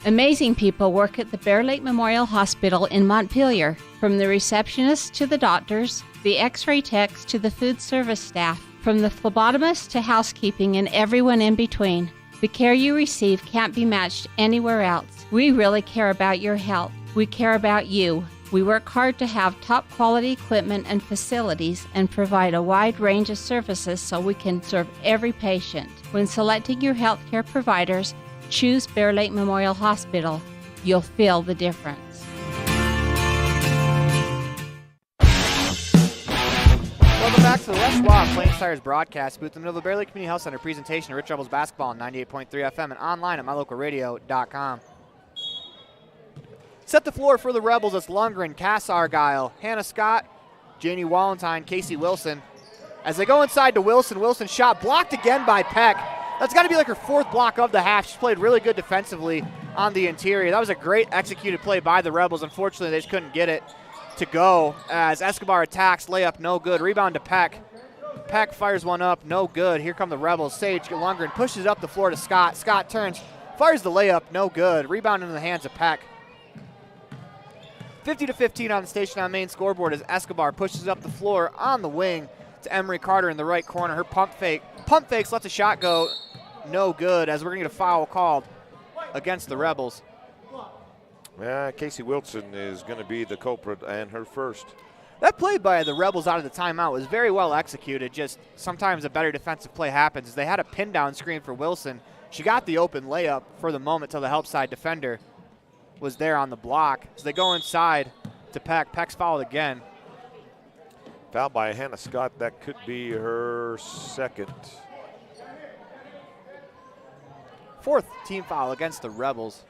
Amazing people work at the Bear Lake Memorial Hospital in Montpelier. From the receptionists to the doctors, the x-ray techs to the food service staff, from the phlebotomist to housekeeping and everyone in between. The care you receive can't be matched anywhere else. We really care about your health. We care about you. We work hard to have top quality equipment and facilities and provide a wide range of services so we can serve every patient. When selecting your healthcare providers, choose Bear Lake Memorial Hospital. You'll feel the difference. Welcome back to the Les Schwab Plains Tires broadcast booth in the middle of the Bear Lake Community Health Center presentation of Rich Rebels basketball on 98.3 FM and online at mylocalradio.com. Set the floor for the Rebels. It's Lundgren, Cass Argyle, Hannah Scott, Janie Wallentyne, Casey Wilson. As they go inside to Wilson, Wilson's shot blocked again by Peck. That's got to be like her fourth block of the half. She's played really good defensively on the interior. That was a great executed play by the Rebels. Unfortunately, they just couldn't get it to go as Escobar attacks. Layup, no good. Rebound to Peck. Peck fires one up, no good. Here come the Rebels. Sage Lundgren pushes it up the floor to Scott. Scott turns, fires the layup, no good. Rebound into the hands of Peck. 50-15 on the station on main scoreboard as Escobar pushes up the floor on the wing to Emery Carter in the right corner. Her pump fakes, lets a shot go, no good, as we're going to get a foul called against the Rebels. Yeah, Casey Wilson is going to be the culprit and her first. That play by the Rebels out of the timeout was very well executed. Just sometimes a better defensive play happens. They had a pin down screen for Wilson. She got the open layup for the moment till the help side defender was there on the block. So they go inside to Peck. Peck's fouled again. Foul by Hannah Scott. That could be her second. Fourth team foul against the Rebels.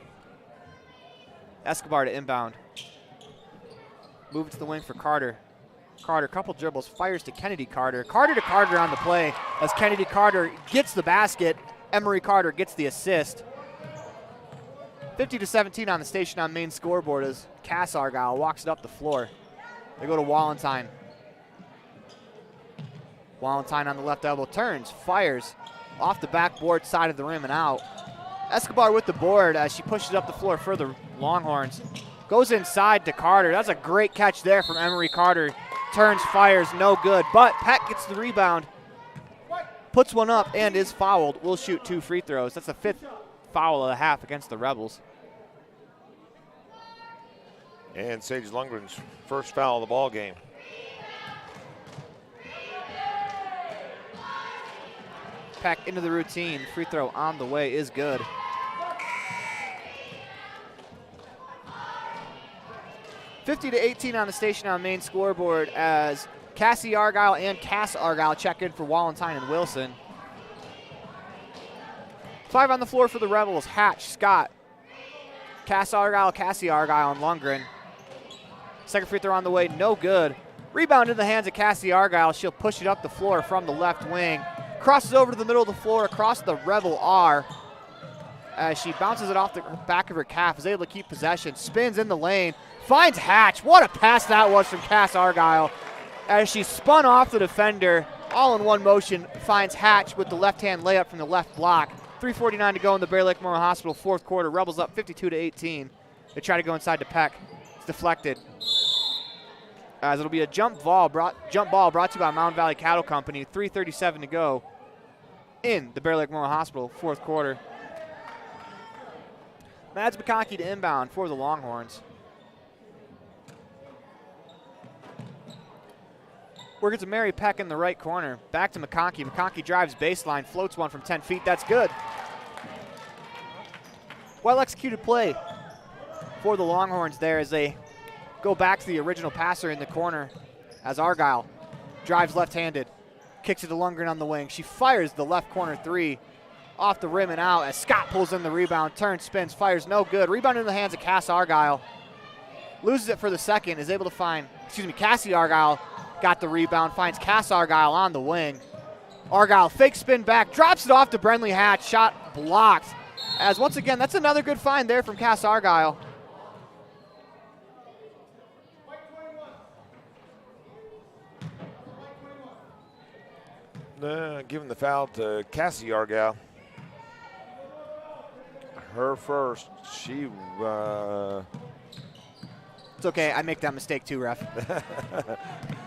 Escobar to inbound. Move to the wing for Carter. Carter, couple dribbles, fires to Kennedy Carter. Carter to Carter on the play as Kennedy Carter gets the basket. Emery Carter gets the assist. 50-17 on the station on main scoreboard as Cass Argyle walks it up the floor. They go to Wallentyne. Wallentyne on the left elbow, turns, fires off the backboard side of the rim and out. Escobar with the board as she pushes up the floor for the Longhorns. Goes inside to Carter. That's a great catch there from Emery Carter. Turns, fires, no good. But Peck gets the rebound, puts one up, and is fouled. Will shoot 2 free throws. That's the 5th foul of the half against the Rebels. And Sage Lundgren's first foul of the ball game. Peck into the routine. Free throw on the way is good. $50-18 on the station on main scoreboard as Cassie Argyle and Cass Argyle check in for Wallentyne and Wilson. 5 on the floor for the Rebels. Hatch, Scott, Cass Argyle, Cassie Argyle, and Lundgren. Second free throw on the way, no good. Rebound in the hands of Cassie Argyle. She'll push it up the floor from the left wing. Crosses over to the middle of the floor across the Rebel R as she bounces it off the back of her calf, is able to keep possession, spins in the lane, finds Hatch. What a pass that was from Cass Argyle as she spun off the defender, all in one motion, finds Hatch with the left-hand layup from the left block. 3:49 to go in the Bear Lake Memorial Hospital fourth quarter. Rebels up 52-18. They try to go inside to Peck. It's deflected. As it'll be a jump ball brought to you by Mountain Valley Cattle Company. 3:37 to go in the Bear Lake Memorial Hospital fourth quarter. Mads McConkey to inbound for the Longhorns. Working to Mary Peck in the right corner. Back to McConkey. McConkey drives baseline, floats one from 10 feet. That's good. Well executed play for the Longhorns there as they go back to the original passer in the corner as Argyle drives left-handed. Kicks it to Lundgren on the wing. She fires the left corner 3 off the rim and out as Scott pulls in the rebound. Turns, spins, fires, no good. Rebound in the hands of Cass Argyle. Loses it for the second, is able to find, Cassie Argyle got the rebound, finds Cass Argyle on the wing. Argyle fake spin back, drops it off to Brenly Hatch. Shot blocked. As once again, that's another good find there from Cass Argyle. Giving the foul to Cassie Argyle. Her first. She. It's okay. I make that mistake too, ref.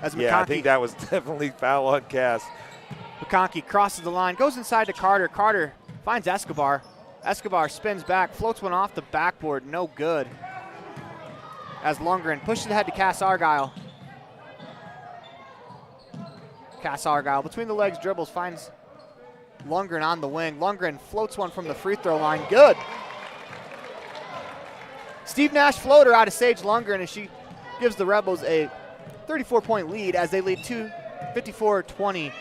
As Yeah, I think that was definitely foul on Cass. McConkey crosses the line, goes inside to Carter. Carter finds Escobar. Escobar spins back, floats one off the backboard. No good. As Lundgren pushes it ahead to Cass Argyle. Cass Argyle between the legs dribbles, finds Lundgren on the wing. Lundgren floats one from the free throw line. Good. Steve Nash floater out of Sage Lundgren, and she gives the Rebels a 34-point lead as they lead 54-20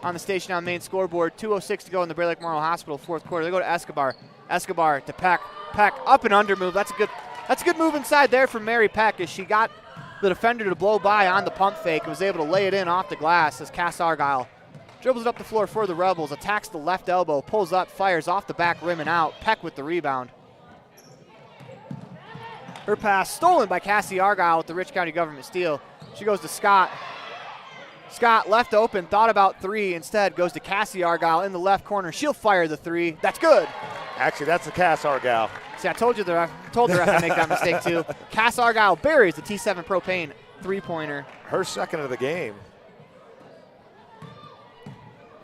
on the Station on Main scoreboard. 2:06 to go in the Bear Lake Memorial Hospital fourth quarter. They go to Escobar. Escobar to Peck. Peck up and under move. That's a good move inside there from Mary Peck as she got the defender to blow by on the pump fake and was able to lay it in off the glass as Cass Argyle dribbles it up the floor for the Rebels, attacks the left elbow, pulls up, fires off the back rim and out. Peck with the rebound. Her pass stolen by Cassie Argyle with the Rich County Government steal. She goes to Scott. Scott left open, thought about three, instead goes to Cassie Argyle in the left corner. She'll fire the three. That's good. Actually, that's the Cass Argyle. See, I told the ref to make that mistake too. Cass Argyle buries the T7 Propane three-pointer. Her second of the game.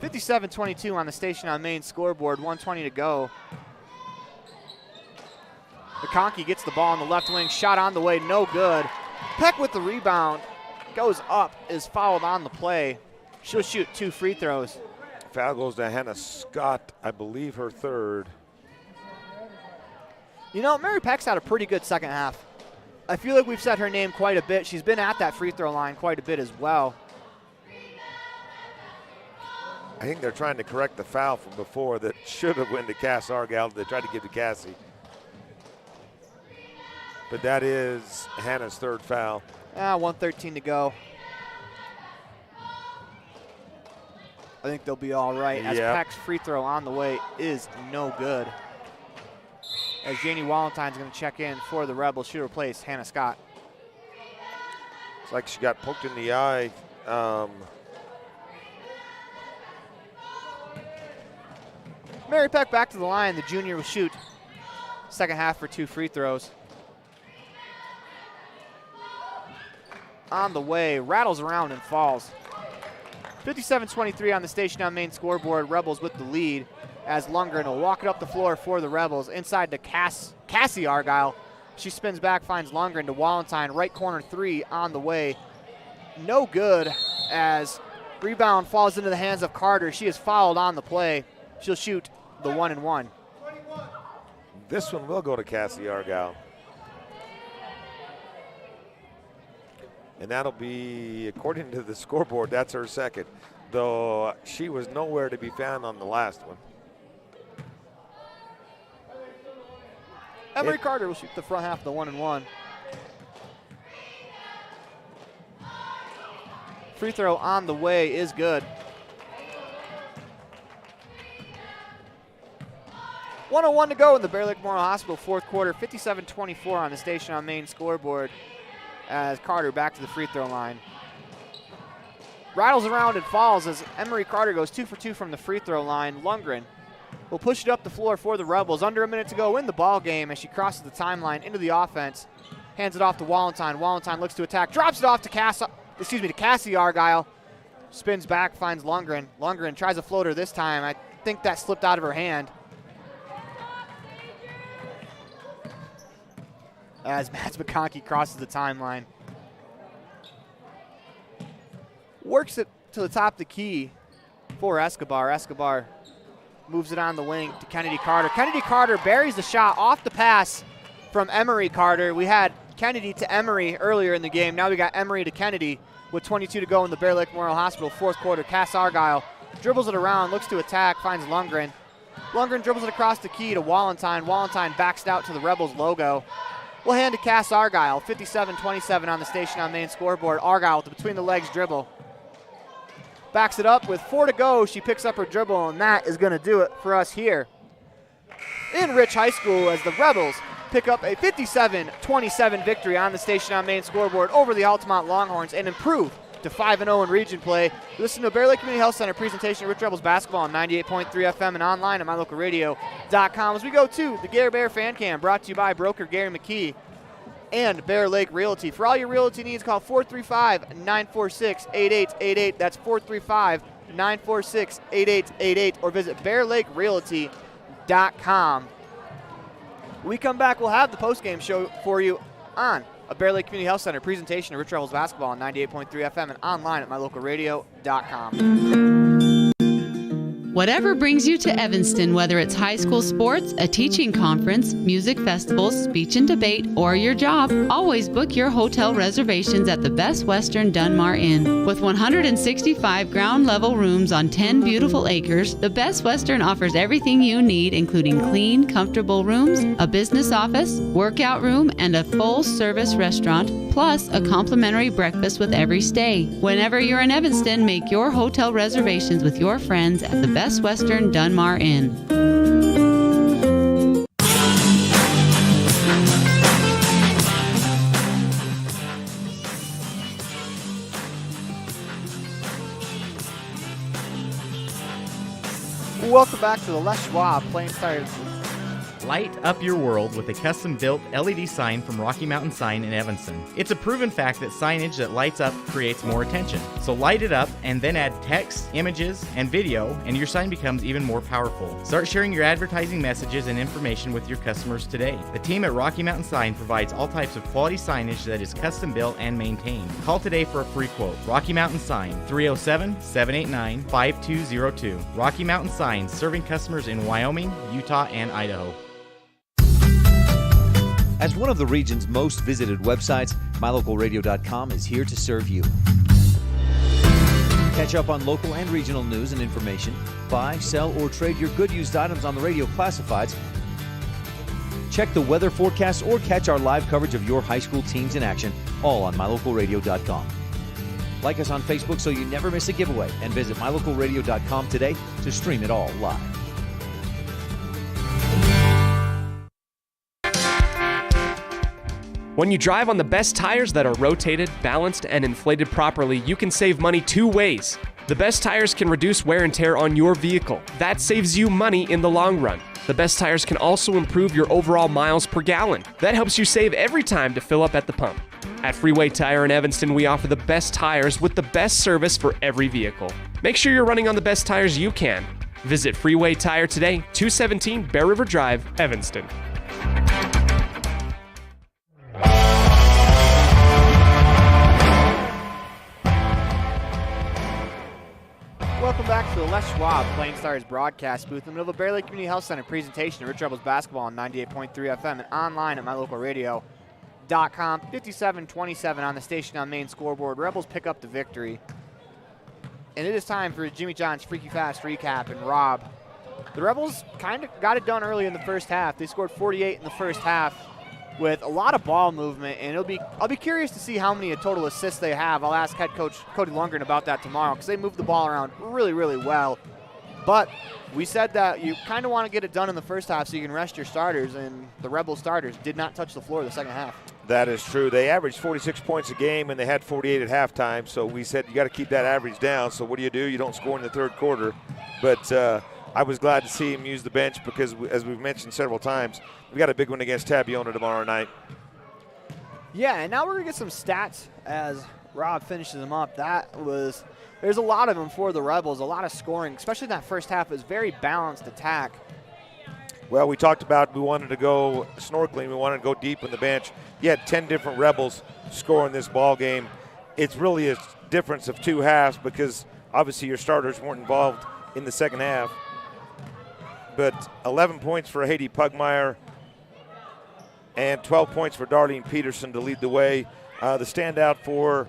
57-22 on the Station on Main scoreboard, 1:20 to go. McConkey gets the ball on the left wing, shot on the way, no good. Peck with the rebound, goes up, is fouled on the play. She'll shoot 2 free throws. Foul goes to Hannah Scott, I believe her third. You know, Mary Peck's had a pretty good second half. I feel like we've said her name quite a bit. She's been at that free throw line quite a bit as well. I think they're trying to correct the foul from before that should have went to Cass Argyle. They tried to give to Cassie. But that is Hannah's third foul. 1:13 to go. I think they'll be all right as Peck's free throw on the way is no good. As Janie Walentine's going to check in for the Rebels. She'll replace Hannah Scott. It's like she got poked in the eye. Mary Peck back to the line. The junior will shoot second half for 2 free throws. On the way, rattles around and falls. 57-23 on the Station on Main scoreboard. Rebels with the lead as Lundgren will walk it up the floor for the Rebels. Inside to Cassie Argyle. She spins back, finds Lundgren to Walentine. Right corner 3 on the way. No good as rebound falls into the hands of Carter. She is fouled on the play. She'll shoot the 1-and-1. This one will go to Cassie Argyle. And that'll be, according to the scoreboard, that's her second. Though she was nowhere to be found on the last one. Emery Carter will shoot the front half of the 1-and-1. Free throw on the way is good. 1:01 to go in the Bear Lake Memorial Hospital fourth quarter. 57-24 on the Station on Main scoreboard as Carter back to the free throw line. Rattles around and falls as Emery Carter goes 2 for 2 from the free throw line. Lundgren will push it up the floor for the Rebels. Under a minute to go in the ball game as she crosses the timeline into the offense. Hands it off to Walentine. Walentine looks to attack. Drops it off to Cassie Argyle. Spins back, finds Lundgren. Lundgren tries a floater this time. I think that slipped out of her hand. As Mads McConkey crosses the timeline. Works it to the top of the key for Escobar. Escobar moves it on the wing to Kennedy Carter. Kennedy Carter buries the shot off the pass from Emery Carter. We had Kennedy to Emery earlier in the game. Now we got Emery to Kennedy with 22 to go in the Bear Lake Memorial Hospital fourth quarter. Cass Argyle dribbles it around, looks to attack, finds Lundgren. Lundgren dribbles it across the key to Walentine. Walentine backs it out to the Rebels logo. We'll hand to Cass Argyle. 57-27 on the Station on Main scoreboard. Argyle with the between the legs dribble. Backs it up with 4 to go. She picks up her dribble, and that is going to do it for us here in Rich High School as the Rebels pick up a 57-27 victory on the Station on Main scoreboard over the Altamont Longhorns and improve to 5-0 in region play. Listen to Bear Lake Community Health Center presentation of Rich Rebels basketball on 98.3 FM and online at mylocalradio.com. As we go to the Gary Bear Fan Cam, brought to you by broker Gary McKee and Bear Lake Realty. For all your realty needs, call 435-946-8888. That's 435-946-8888, or visit bearlakerealty.com. When we come back, we'll have the postgame show for you on a Bear Lake Community Health Center presentation of Rich Rebels basketball on 98.3 FM and online at mylocalradio.com. Whatever brings you to Evanston, whether it's high school sports, a teaching conference, music festivals, speech and debate, or your job, always book your hotel reservations at the Best Western Dunmar Inn. With 165 ground-level rooms on 10 beautiful acres, the Best Western offers everything you need, including clean, comfortable rooms, a business office, workout room, and a full-service restaurant, plus a complimentary breakfast with every stay. Whenever you're in Evanston, make your hotel reservations with your friends at the Best Western Dunmar Inn. Welcome back to the Les Schwab Plains Tires. Light up your world with a custom-built LED sign from Rocky Mountain Sign in Evanston. It's a proven fact that signage that lights up creates more attention. So light it up and then add text, images, and video, and your sign becomes even more powerful. Start sharing your advertising messages and information with your customers today. The team at Rocky Mountain Sign provides all types of quality signage that is custom-built and maintained. Call today for a free quote. Rocky Mountain Sign, 307-789-5202. Rocky Mountain Sign, serving customers in Wyoming, Utah, and Idaho. As one of the region's most visited websites, mylocalradio.com is here to serve you. Catch up on local and regional news and information. Buy, sell, or trade your good used items on the radio classifieds. Check the weather forecast or catch our live coverage of your high school teams in action, all on mylocalradio.com. Like us on Facebook so you never miss a giveaway, and visit mylocalradio.com today to stream it all live. When you drive on the best tires that are rotated, balanced, and inflated properly, you can save money two ways. The best tires can reduce wear and tear on your vehicle. That saves you money in the long run. The best tires can also improve your overall miles per gallon. That helps you save every time to fill up at the pump. At Freeway Tire in Evanston, we offer the best tires with the best service for every vehicle. Make sure you're running on the best tires you can. Visit Freeway Tire today, 217 Bear River Drive, Evanston. Welcome back to the Les Schwab Plains Stars broadcast booth in the middle of the Bear Lake Community Health Center presentation of Rich Rebels basketball on 98.3 FM and online at mylocalradio.com. 57-27 on the Station on Main scoreboard. Rebels pick up the victory. And it is time for Jimmy John's Freaky Fast recap. And Rob, the Rebels kind of got it done early in the first half. They scored 48 in the first half with a lot of ball movement, and I'll be curious to see how many total assists they have. I'll ask head coach Cody Lundgren about that tomorrow because they moved the ball around really, really well. But we said that you kind of want to get it done in the first half so you can rest your starters, and the Rebel starters did not touch the floor the second half. That is true. They averaged 46 points a game, and they had 48 at halftime. So we said you got to keep that average down. So what do? You don't score in the third quarter. But I was glad to see him use the bench because, as we've mentioned several times, we got a big one against Tabiona tomorrow night. Yeah, and now we're going to get some stats as Rob finishes them up. There's a lot of them for the Rebels, a lot of scoring, especially in that first half. It was very balanced attack. Well, we talked about we wanted to go snorkeling. We wanted to go deep in the bench. You had 10 different Rebels scoring this ball game. It's really a difference of two halves because obviously your starters weren't involved in the second half. But 11 points for Haiti Pugmire and 12 points for Darlene Peterson to lead the way. The standout for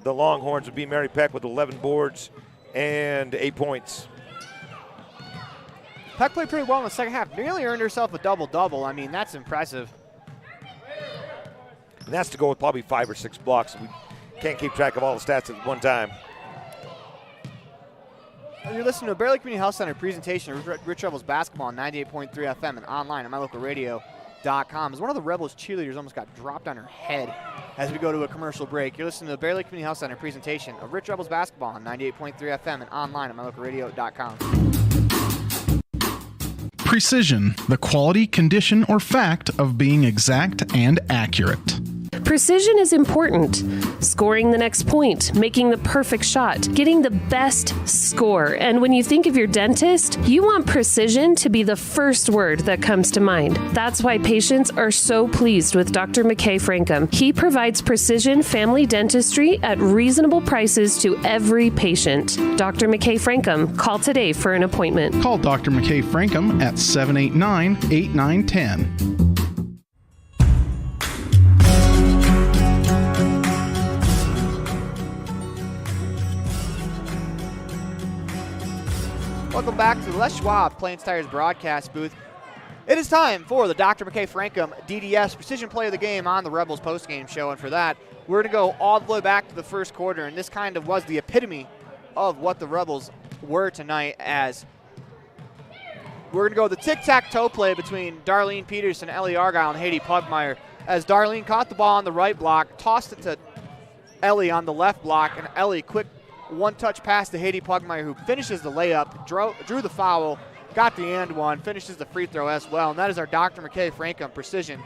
the Longhorns would be Mary Peck with 11 boards and 8 points. Peck played pretty well in the second half. Nearly earned herself a double-double. I mean, that's impressive. And that's to go with probably 5 or 6 blocks. We can't keep track of all the stats at one time. You're listening to a Bear Lake Community Health Center presentation of Rich Rebels basketball on 98.3 FM and online at mylocalradio.com. As one of the Rebels cheerleaders almost got dropped on her head as we go to a commercial break. You're listening to the Bear Lake Community Health Center presentation of Rich Rebels basketball on 98.3 FM and online at mylocalradio.com. Precision, the quality, condition, or fact of being exact and accurate. Precision is important. Scoring the next point, making the perfect shot, getting the best score. And when you think of your dentist, you want precision to be the first word that comes to mind. That's why patients are so pleased with Dr. McKay Frankum. He provides precision family dentistry at reasonable prices to every patient. Dr. McKay Frankum, call today for an appointment. Call Dr. McKay Frankum at 789-8910. Welcome back to the Les Schwab Plains Tires broadcast booth. It is time for the Dr. McKay Frankum DDS Precision Play of the Game on the Rebels postgame show. And for that, we're going to go all the way back to the first quarter. And this kind of was the epitome of what the Rebels were tonight, as we're going to go the tic-tac-toe play between Darlene Peterson, Ellie Argyle, and Haiti Pugmire. As Darlene caught the ball on the right block, tossed it to Ellie on the left block, and Ellie quick one-touch pass to Haiti Pugmire, who finishes the layup, drew the foul, got the and one, finishes the free throw as well. And that is our Dr. McKay Frankum Precision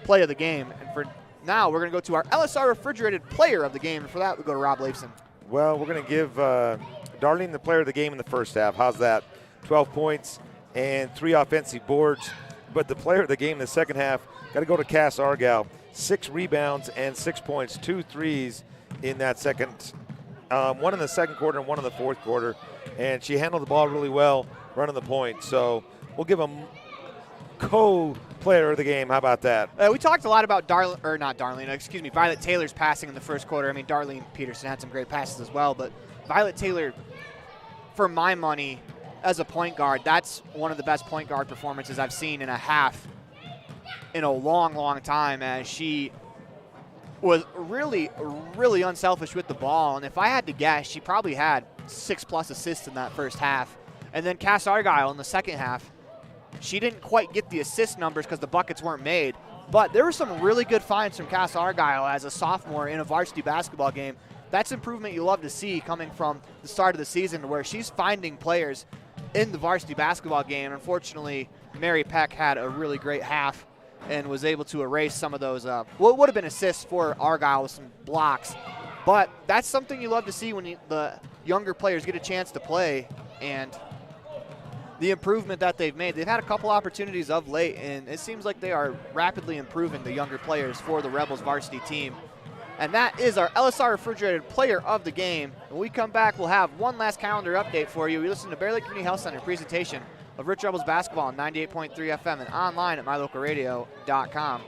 Play of the Game. And for now, we're going to go to our LSR Refrigerated Player of the Game. And for that, we go to Rob Leifson. Well, we're going to give Darlene the player of the game in the first half. How's that? 12 points and 3 offensive boards. But the player of the game in the second half, got to go to Cass Argyle. 6 rebounds and 6 points, 2 threes in that second. One in the second quarter and one in the fourth quarter. And she handled the ball really well, running the point. So we'll give them co-player of the game. How about that? We talked a lot about Violet Taylor's passing in the first quarter. I mean, Darlene Peterson had some great passes as well, but Violet Taylor, for my money, as a point guard, that's one of the best point guard performances I've seen in a half in a long, long time, as she was really, really unselfish with the ball. And if I had to guess, she probably had 6+ assists in that first half. And then Cass Argyle in the second half, she didn't quite get the assist numbers because the buckets weren't made. But there were some really good finds from Cass Argyle as a sophomore in a varsity basketball game. That's improvement you love to see coming from the start of the season, where she's finding players in the varsity basketball game. Unfortunately, Mary Peck had a really great half and was able to erase some of those, what would have been assists for Argyle with some blocks. But that's something you love to see when the younger players get a chance to play, and the improvement that they've made. They've had a couple opportunities of late, and it seems like they are rapidly improving, the younger players, for the Rebels varsity team. And that is our LSR Refrigerated Player of the Game. When we come back, we'll have one last calendar update for you. We listen to Bear Lake Community Health Center presentation of Rich Rebels basketball on 98.3 FM and online at mylocalradio.com.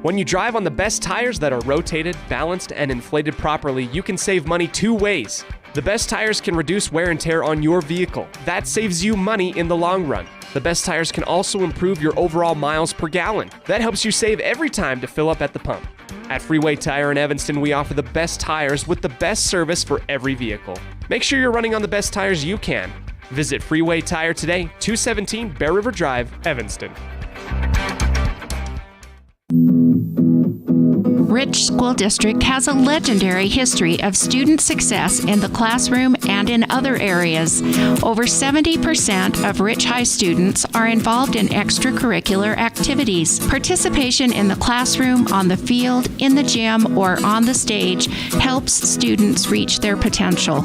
When you drive on the best tires that are rotated, balanced, and inflated properly, you can save money 2 ways. The best tires can reduce wear and tear on your vehicle. That saves you money in the long run. The best tires can also improve your overall miles per gallon. That helps you save every time to fill up at the pump. At Freeway Tire in Evanston, we offer the best tires with the best service for every vehicle. Make sure you're running on the best tires you can. Visit Freeway Tire today, 217 Bear River Drive, Evanston. Rich School District has a legendary history of student success in the classroom and in other areas. Over 70% of Rich High students are involved in extracurricular activities. Participation in the classroom, on the field, in the gym, or on the stage helps students reach their potential.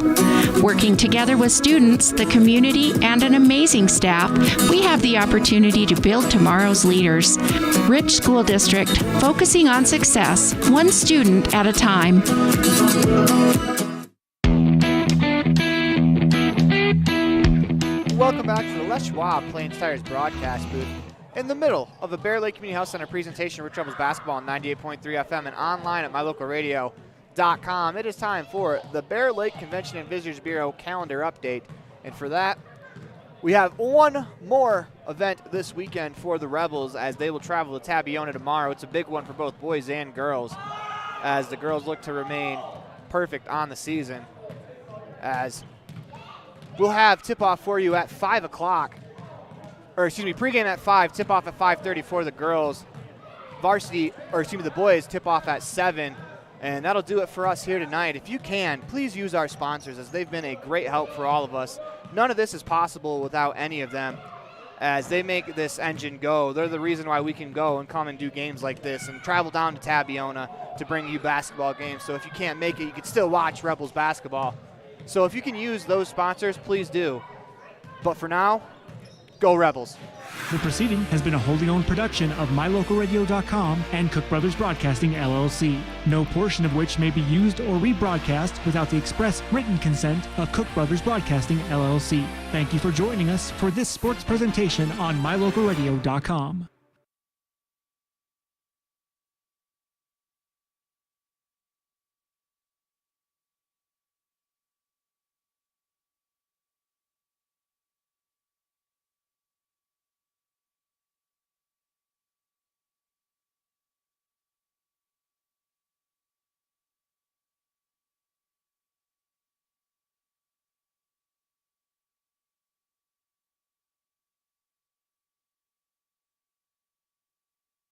Working together with students, the community, and an amazing staff, we have the opportunity to build tomorrow's leaders. Rich School District, focusing on success, one student at a time. Welcome back to the Les Schwab Plains Tires broadcast booth. In the middle of a Bear Lake Community Health Center presentation of Rich Rebels basketball on 98.3 FM and online at mylocalradio.com. It is time for the Bear Lake Convention and Visitors Bureau calendar update. And for that, we have one more event this weekend for the Rebels, as they will travel to Tabiona tomorrow. It's a big one for both boys and girls, as the girls look to remain perfect on the season. as we'll have tip-off for you at 5 o'clock. Or excuse me, pregame at 5, tip-off at 5:30 for the girls. The boys tip-off at 7. And that'll do it for us here tonight. If you can, please use our sponsors, as they've been a great help for all of us. None of this is possible without any of them, as they make this engine go. They're the reason why we can go and come and do games like this and travel down to Tabiona to bring you basketball games. So if you can't make it, you can still watch Rebels basketball. So if you can use those sponsors, please do. But for now, go Rebels. The proceeding has been a wholly owned production of MyLocalRadio.com and Cook Brothers Broadcasting, LLC, no portion of which may be used or rebroadcast without the express written consent of Cook Brothers Broadcasting, LLC. Thank you for joining us for this sports presentation on MyLocalRadio.com.